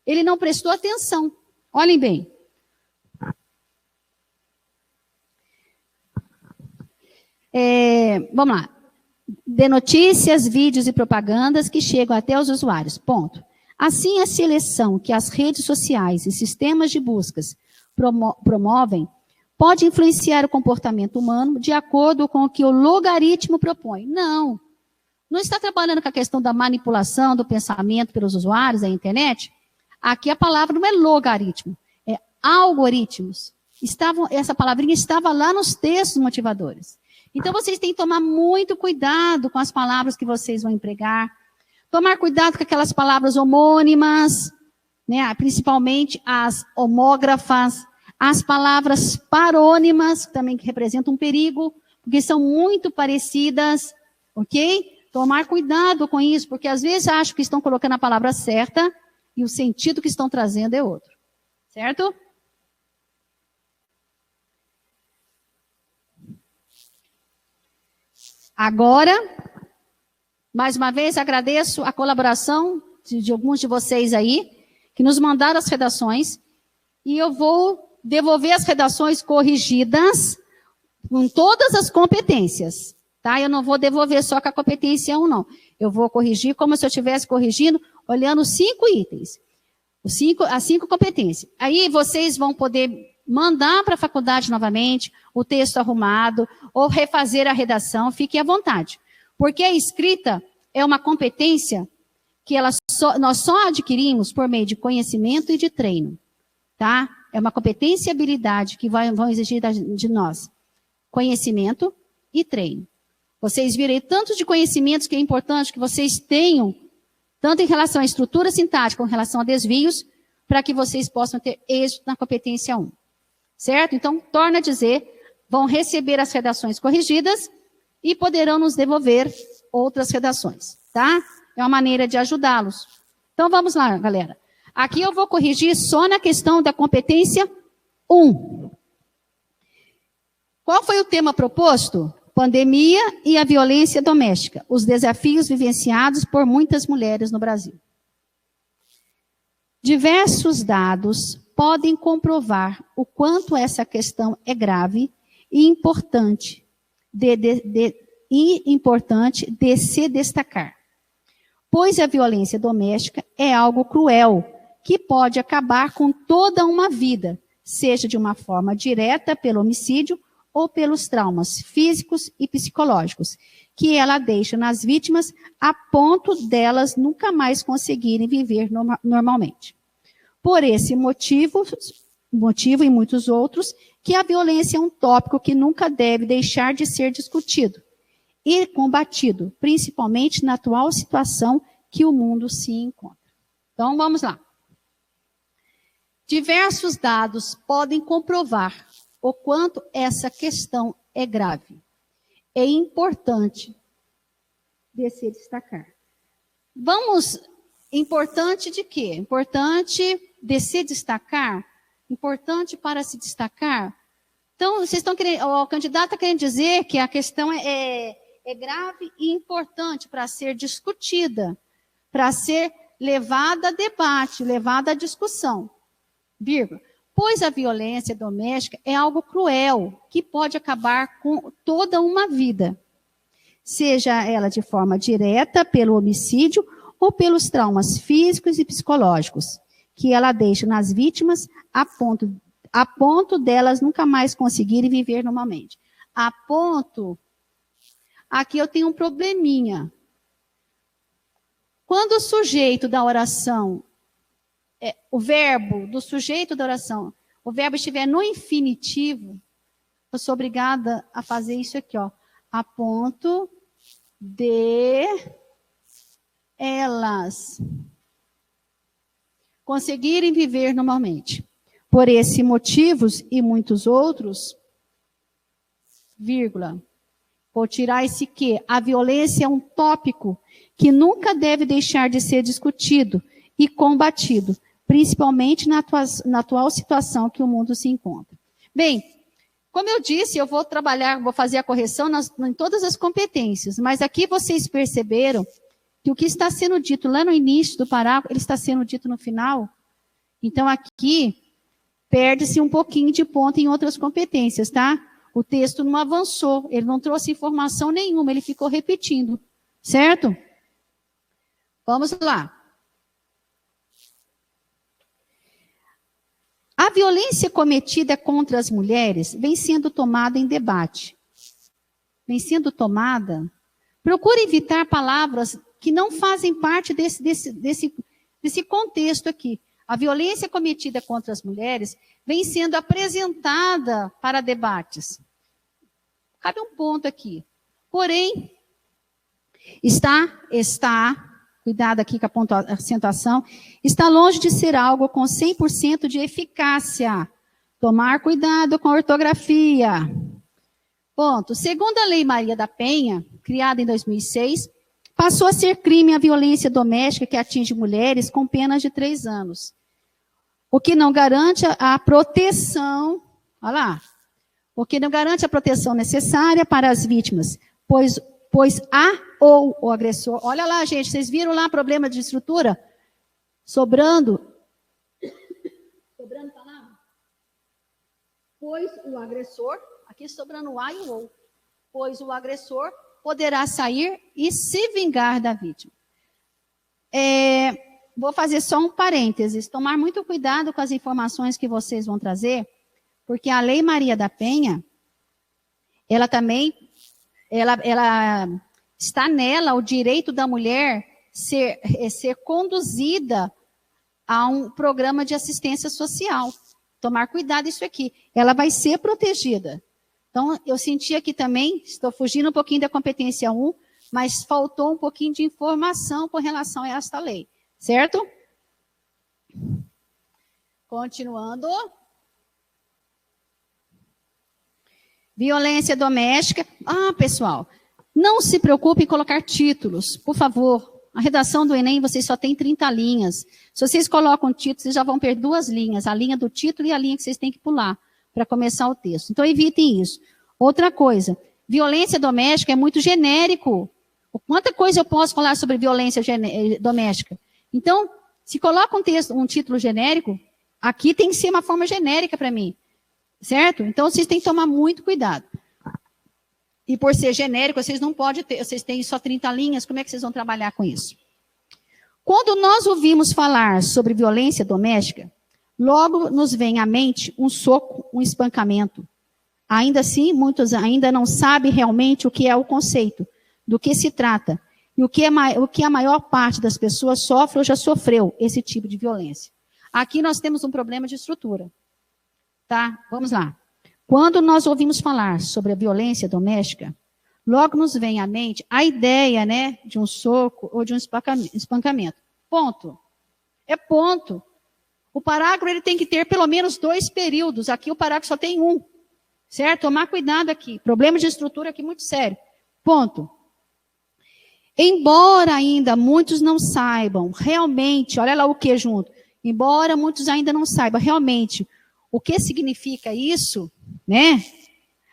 Ele não prestou atenção. Olhem bem. Vamos lá. De notícias, vídeos e propagandas que chegam até os usuários. Ponto. Assim, a seleção que as redes sociais e sistemas de buscas promovem pode influenciar o comportamento humano de acordo com o que o logaritmo propõe. Não. Não está trabalhando com a questão da manipulação do pensamento pelos usuários da internet. Aqui a palavra não é logaritmo, é algoritmos. Essa palavrinha estava lá nos textos motivadores. Então, vocês têm que tomar muito cuidado com as palavras que vocês vão empregar. Tomar cuidado com aquelas palavras homônimas, né? Principalmente as homógrafas, as palavras parônimas, também que representam um perigo, porque são muito parecidas, ok? Tomar cuidado com isso, porque às vezes acham que estão colocando a palavra certa e o sentido que estão trazendo é outro. Certo? Agora, mais uma vez, agradeço a colaboração de alguns de vocês aí, que nos mandaram as redações, e eu vou devolver as redações corrigidas com todas as competências, tá? Eu não vou devolver só com a competência 1, não. Eu vou corrigir como se eu estivesse corrigindo, olhando 5 itens, as 5 competências. Aí vocês vão poder mandar para a faculdade novamente o texto arrumado, ou refazer a redação, fiquem à vontade. Porque a escrita é uma competência que nós só adquirimos por meio de conhecimento e de treino. Tá? É uma competência e habilidade que vão exigir de nós. Conhecimento e treino. Vocês viram aí tantos de conhecimentos que é importante que vocês tenham, tanto em relação à estrutura sintática, como em relação a desvios, para que vocês possam ter êxito na competência 1. Certo? Então, torna a dizer, vão receber as redações corrigidas e poderão nos devolver outras redações, tá? É uma maneira de ajudá-los. Então, vamos lá, galera. Aqui eu vou corrigir só na questão da competência 1. Qual foi o tema proposto? Pandemia e a violência doméstica, os desafios vivenciados por muitas mulheres no Brasil. Diversos dados podem comprovar o quanto essa questão é grave e importante de se destacar. Pois a violência doméstica é algo cruel, que pode acabar com toda uma vida, seja de uma forma direta pelo homicídio ou pelos traumas físicos e psicológicos, que ela deixa nas vítimas a ponto delas nunca mais conseguirem viver normalmente. Por esse motivo e muitos outros, que a violência é um tópico que nunca deve deixar de ser discutido e combatido, principalmente na atual situação que o mundo se encontra. Então, vamos lá. Diversos dados podem comprovar o quanto essa questão é grave. É importante de se destacar. Importante de quê? Importante de se destacar? Importante para se destacar? Então, vocês estão querendo, o candidato está querendo dizer que a questão é grave e importante para ser discutida, para ser levada a debate, levada a discussão. Vírgula. Pois a violência doméstica é algo cruel, que pode acabar com toda uma vida. Seja ela de forma direta pelo homicídio ou pelos traumas físicos e psicológicos, que ela deixa nas vítimas a ponto a ponto delas nunca mais conseguirem viver normalmente. A ponto, aqui eu tenho um probleminha. Quando o sujeito da oração, o verbo do sujeito da oração, o verbo estiver no infinitivo, eu sou obrigada a fazer isso aqui, ó. A ponto de elas conseguirem viver normalmente. Por esses motivos e muitos outros, vírgula, vou tirar esse que a violência é um tópico que nunca deve deixar de ser discutido e combatido, principalmente na atual situação que o mundo se encontra. Bem, como eu disse, eu vou fazer a correção em todas as competências, mas aqui vocês perceberam que o que está sendo dito lá no início do parágrafo, ele está sendo dito no final. Então, aqui, perde-se um pouquinho de ponto em outras competências, tá? O texto não avançou, ele não trouxe informação nenhuma, ele ficou repetindo, certo? Vamos lá. A violência cometida contra as mulheres vem sendo tomada em debate. Vem sendo tomada. Procure evitar palavras que não fazem parte desse contexto aqui. A violência cometida contra as mulheres vem sendo apresentada para debates. Cabe um ponto aqui. Porém, cuidado aqui com a acentuação, está longe de ser algo com 100% de eficácia. Tomar cuidado com a ortografia. Ponto. Segundo a Lei Maria da Penha, criada em 2006, passou a ser crime a violência doméstica que atinge mulheres com penas de 3 anos. O que não garante a proteção, olha lá, o que não garante a proteção necessária para as vítimas, pois ou o agressor, olha lá, gente, vocês viram lá problema de estrutura? Sobrando palavra? Pois o agressor, aqui sobrando o a e o ou, pois o agressor poderá sair e se vingar da vítima. Vou fazer só um parênteses, tomar muito cuidado com as informações que vocês vão trazer, porque a Lei Maria da Penha, ela também, ela está nela o direito da mulher ser conduzida a um programa de assistência social. Tomar cuidado isso aqui. Ela vai ser protegida. Então, eu senti aqui também, estou fugindo um pouquinho da competência 1, mas faltou um pouquinho de informação com relação a esta lei. Certo? Continuando. Violência doméstica. Pessoal, não se preocupe em colocar títulos, por favor. A redação do Enem, vocês só tem 30 linhas. Se vocês colocam títulos, vocês já vão perder 2 linhas. A linha do título e a linha que vocês têm que pular para começar o texto. Então, evitem isso. Outra coisa, violência doméstica é muito genérico. Quanta coisa eu posso falar sobre violência doméstica? Então, se coloca um título genérico, aqui tem que ser uma forma genérica para mim. Certo? Então, vocês têm que tomar muito cuidado. E por ser genérico, vocês não podem ter, vocês têm só 30 linhas, como é que vocês vão trabalhar com isso? Quando nós ouvimos falar sobre violência doméstica, logo nos vem à mente um soco, um espancamento. Ainda assim, muitos ainda não sabem realmente o que é o conceito, do que se trata, e o que a maior parte das pessoas sofre ou já sofreu esse tipo de violência. Aqui nós temos um problema de estrutura. Tá? Vamos lá. Quando nós ouvimos falar sobre a violência doméstica, logo nos vem à mente a ideia, né, de um soco ou de um espancamento. Ponto. É ponto. O parágrafo ele tem que ter pelo menos 2 períodos. Aqui o parágrafo só tem 1. Certo? Tomar cuidado aqui. Problema de estrutura aqui muito sério. Ponto. Embora ainda muitos não saibam realmente, olha lá o que junto. Embora muitos ainda não saibam realmente o que significa isso, né?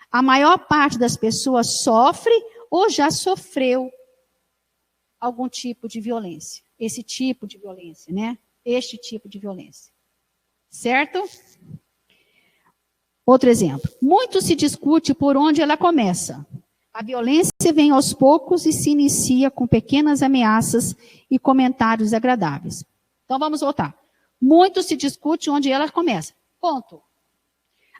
A maior parte das pessoas sofre ou já sofreu algum tipo de violência. Esse tipo de violência, né? Este tipo de violência. Certo? Outro exemplo. Muito se discute por onde ela começa. A violência vem aos poucos e se inicia com pequenas ameaças e comentários agradáveis. Então, vamos voltar. Muito se discute onde ela começa. Ponto.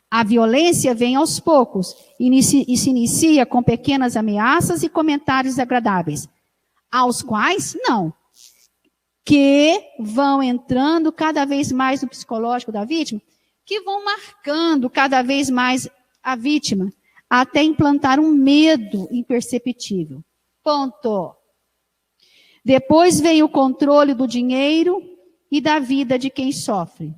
A violência vem aos poucos e se inicia com pequenas ameaças e comentários desagradáveis, aos quais, não, que vão entrando cada vez mais no psicológico da vítima, que vão marcando cada vez mais a vítima, até implantar um medo imperceptível. Ponto. Depois vem o controle do dinheiro e da vida de quem sofre.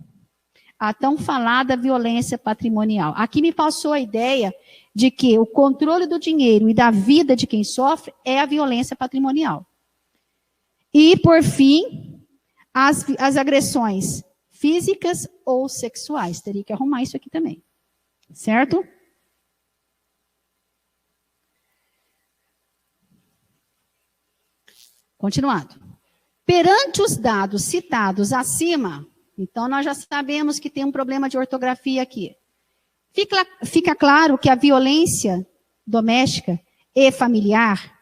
A tão falada violência patrimonial. Aqui me passou a ideia de que o controle do dinheiro e da vida de quem sofre é a violência patrimonial. E, por fim, as agressões físicas ou sexuais. Teria que arrumar isso aqui também. Certo? Continuando. Perante os dados citados acima, então nós já sabemos que tem um problema de ortografia aqui. Fica claro que a violência doméstica e familiar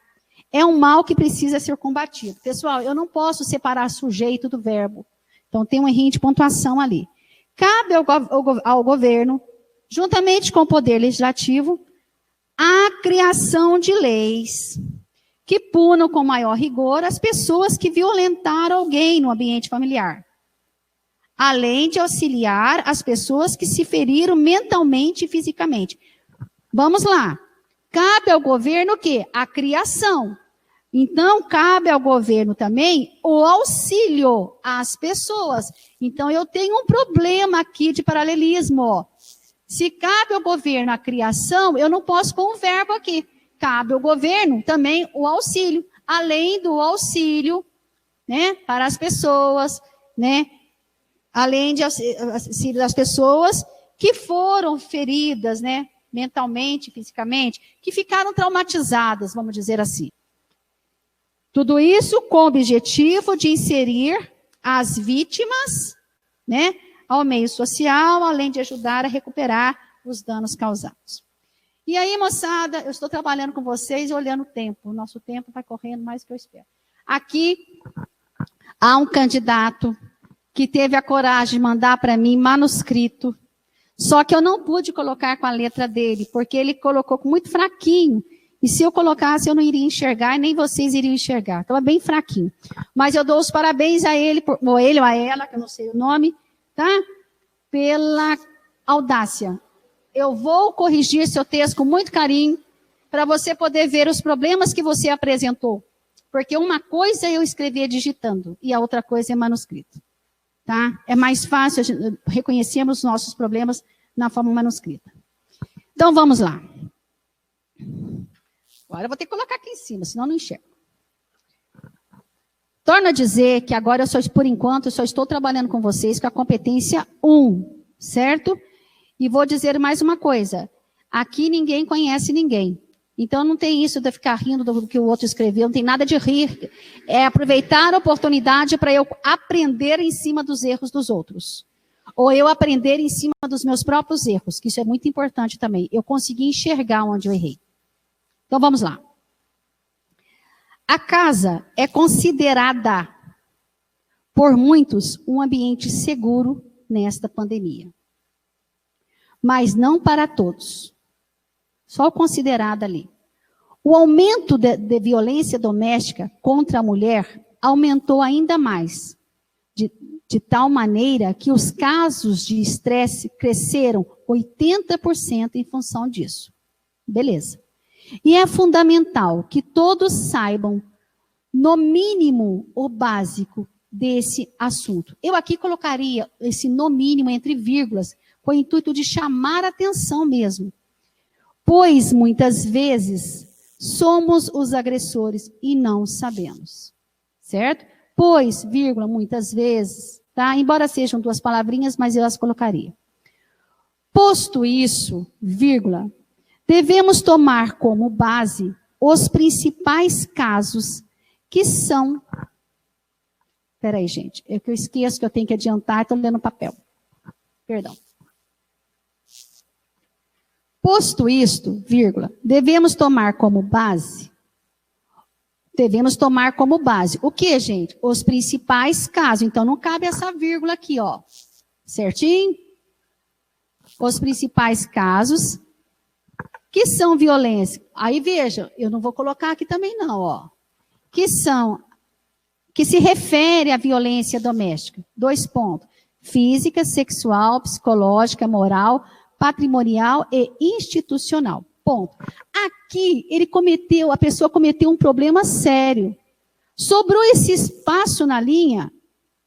é um mal que precisa ser combatido. Pessoal, eu não posso separar sujeito do verbo. Então tem um errinho de pontuação ali. Cabe ao governo, juntamente com o poder legislativo, a criação de leis que punam com maior rigor as pessoas que violentaram alguém no ambiente familiar, além de auxiliar as pessoas que se feriram mentalmente e fisicamente. Vamos lá. Cabe ao governo o quê? A criação. Então, cabe ao governo também o auxílio às pessoas. Então, eu tenho um problema aqui de paralelismo. Se cabe ao governo a criação, eu não posso pôr um verbo aqui. Cabe ao governo também o auxílio, além do auxílio, né, para as pessoas, né, além de auxílio das pessoas que foram feridas, né, mentalmente, fisicamente, que ficaram traumatizadas, vamos dizer assim. Tudo isso com o objetivo de inserir as vítimas, né, ao meio social, além de ajudar a recuperar os danos causados. E aí, moçada, eu estou trabalhando com vocês e olhando o tempo. O nosso tempo vai correndo mais do que eu espero. Aqui, há um candidato que teve a coragem de mandar para mim manuscrito, só que eu não pude colocar com a letra dele, porque ele colocou muito fraquinho. E se eu colocasse, eu não iria enxergar, e nem vocês iriam enxergar. Então, é bem fraquinho. Mas eu dou os parabéns a ele, ou ele ou a ela, que eu não sei o nome, tá? Pela audácia. Eu vou corrigir seu texto com muito carinho, para você poder ver os problemas que você apresentou. Porque uma coisa é eu escrever digitando, e a outra coisa é manuscrito. Tá? É mais fácil reconhecermos os nossos problemas na forma manuscrita. Então, vamos lá. Agora eu vou ter que colocar aqui em cima, senão eu não enxergo. Torno a dizer que agora, por enquanto, eu só estou trabalhando com vocês com a competência 1, certo? E vou dizer mais uma coisa. Aqui ninguém conhece ninguém. Então não tem isso de ficar rindo do que o outro escreveu, não tem nada de rir. É aproveitar a oportunidade para eu aprender em cima dos erros dos outros. Ou eu aprender em cima dos meus próprios erros, que isso é muito importante também. Eu consegui enxergar onde eu errei. Então vamos lá. A casa é considerada por muitos um ambiente seguro nesta pandemia. Mas não para todos. Só considerada ali. O aumento de violência doméstica contra a mulher aumentou ainda mais, de tal maneira que os casos de estresse cresceram 80% em função disso. Beleza. E é fundamental que todos saibam, no mínimo, o básico desse assunto. Eu aqui colocaria esse no mínimo entre vírgulas, com o intuito de chamar a atenção mesmo. Pois, muitas vezes, somos os agressores e não sabemos. Certo? Pois, vírgula, muitas vezes, tá? Embora sejam duas palavrinhas, mas eu as colocaria. Posto isso, vírgula, devemos tomar como base os principais casos que são... Espera aí, gente. É que eu esqueço que eu tenho que adiantar, estou lendo papel. Perdão. Posto isto, vírgula, devemos tomar como base o que, gente? Os principais casos. Então, não cabe essa vírgula aqui, ó. Certinho? os principais casos que são violência. Aí veja, eu não vou colocar aqui também não, ó. Que se refere à violência doméstica. 2 pontos. Física, sexual, psicológica, moral, patrimonial e institucional. Ponto. Aqui, a pessoa cometeu um problema sério. Sobrou esse espaço na linha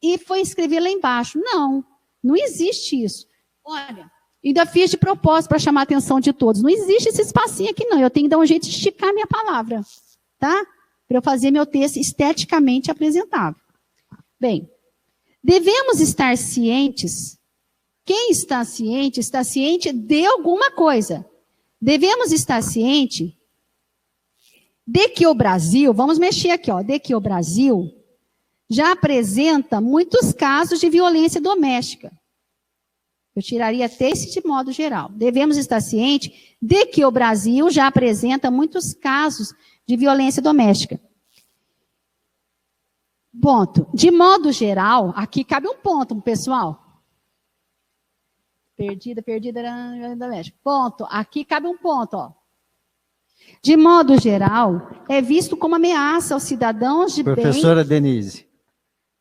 e foi escrever lá embaixo. Não existe isso. Olha, ainda fiz de propósito para chamar a atenção de todos. Não existe esse espacinho aqui, não. Eu tenho que dar um jeito de esticar minha palavra, tá? Para eu fazer meu texto esteticamente apresentável. Bem, devemos estar cientes. Quem está ciente de alguma coisa. Devemos estar ciente de que o Brasil, vamos mexer aqui, ó, de que o Brasil já apresenta muitos casos de violência doméstica. Eu tiraria até esse de modo geral. Devemos estar cientes de que o Brasil já apresenta muitos casos de violência doméstica. Ponto. De modo geral, aqui cabe um ponto, pessoal. Perdida, doméstica. Ponto. Aqui cabe um ponto, ó. De modo geral, é visto como ameaça aos cidadãos de bem... Professora Denise,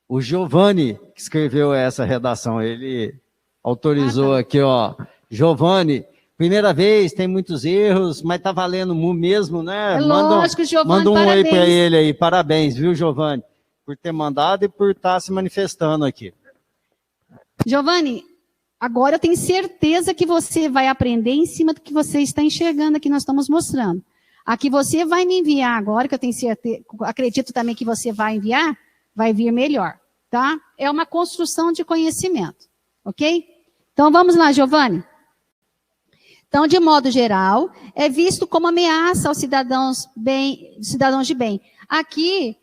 o Giovanni que escreveu essa redação, ele autorizou aqui, ó. Giovanni, primeira vez, tem muitos erros, mas tá valendo mesmo, né? É lógico, Giovanni, manda um parabéns. oi para ele aí, parabéns, viu, Giovanni, por ter mandado e por estar se manifestando aqui. Giovanni, agora eu tenho certeza que você vai aprender em cima do que você está enxergando aqui, nós estamos mostrando. A que você vai me enviar agora, que eu tenho certeza, acredito também que você vai enviar, vai vir melhor, tá? É uma construção de conhecimento, ok? Então vamos lá, Giovanni. Então, de modo geral, é visto como ameaça aos cidadãos de bem. Aqui,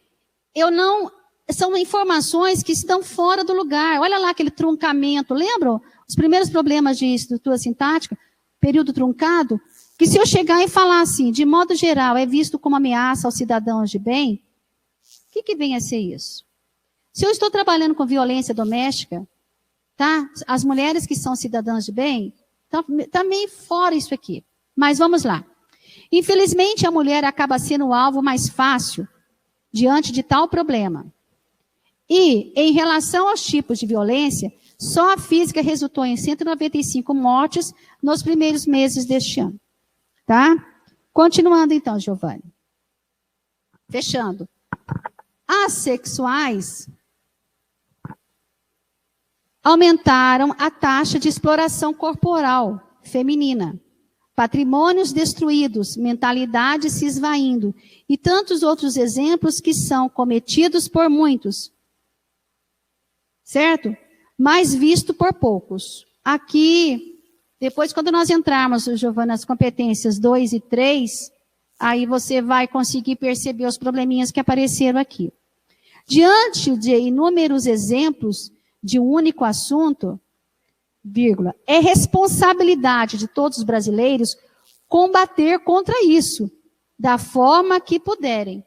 são informações que estão fora do lugar. Olha lá aquele truncamento, lembram? Os primeiros problemas de estrutura sintática, período truncado, que se eu chegar e falar assim, de modo geral, é visto como ameaça aos cidadãos de bem, o que vem a ser isso? Se eu estou trabalhando com violência doméstica, tá? As mulheres que são cidadãs de bem, tá meio fora isso aqui. Mas vamos lá. Infelizmente, a mulher acaba sendo o alvo mais fácil diante de tal problema. E, em relação aos tipos de violência, só a física resultou em 195 mortes nos primeiros meses deste ano. Tá? Continuando então, Giovanni. Fechando. As sexuais aumentaram a taxa de exploração corporal feminina, patrimônios destruídos, mentalidade se esvaindo e tantos outros exemplos que são cometidos por muitos. Certo? Mas visto por poucos. Aqui, depois quando nós entrarmos, Giovana, nas competências 2 e 3, aí você vai conseguir perceber os probleminhas que apareceram aqui. Diante de inúmeros exemplos de um único assunto, vírgula, é responsabilidade de todos os brasileiros combater contra isso, da forma que puderem.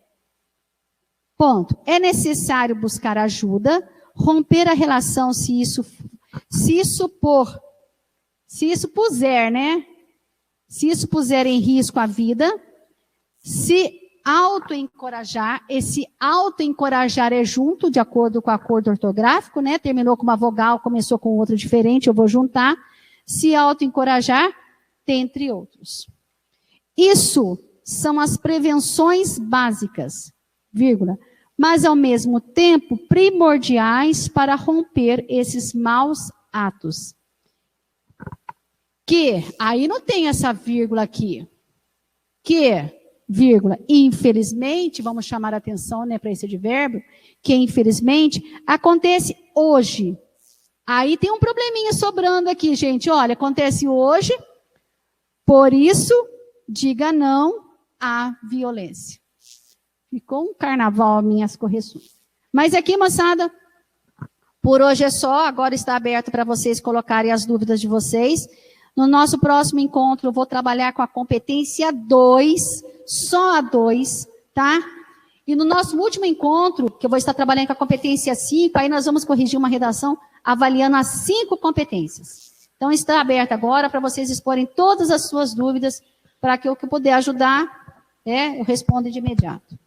Ponto. É necessário buscar ajuda, romper a relação se isso puser em risco a vida, se autoencorajar, esse autoencorajar é junto, de acordo com o acordo ortográfico, né? Terminou com uma vogal, começou com outra diferente, eu vou juntar. Se autoencorajar, dentre outros. Isso são as prevenções básicas, vírgula, mas ao mesmo tempo primordiais para romper esses maus atos. Que, aí não tem essa vírgula aqui, que, vírgula, infelizmente, vamos chamar a atenção, né, para esse advérbio, que infelizmente acontece hoje. Aí tem um probleminha sobrando aqui, gente, olha, acontece hoje, por isso, diga não à violência. Ficou um carnaval minhas correções. Mas aqui, moçada, por hoje é só, agora está aberto para vocês colocarem as dúvidas de vocês. No nosso próximo encontro, eu vou trabalhar com a competência 2, só a 2, tá? E no nosso último encontro, que eu vou estar trabalhando com a competência 5, aí nós vamos corrigir uma redação avaliando as 5 competências. Então, está aberto agora para vocês exporem todas as suas dúvidas, para que eu puder ajudar, eu responda de imediato.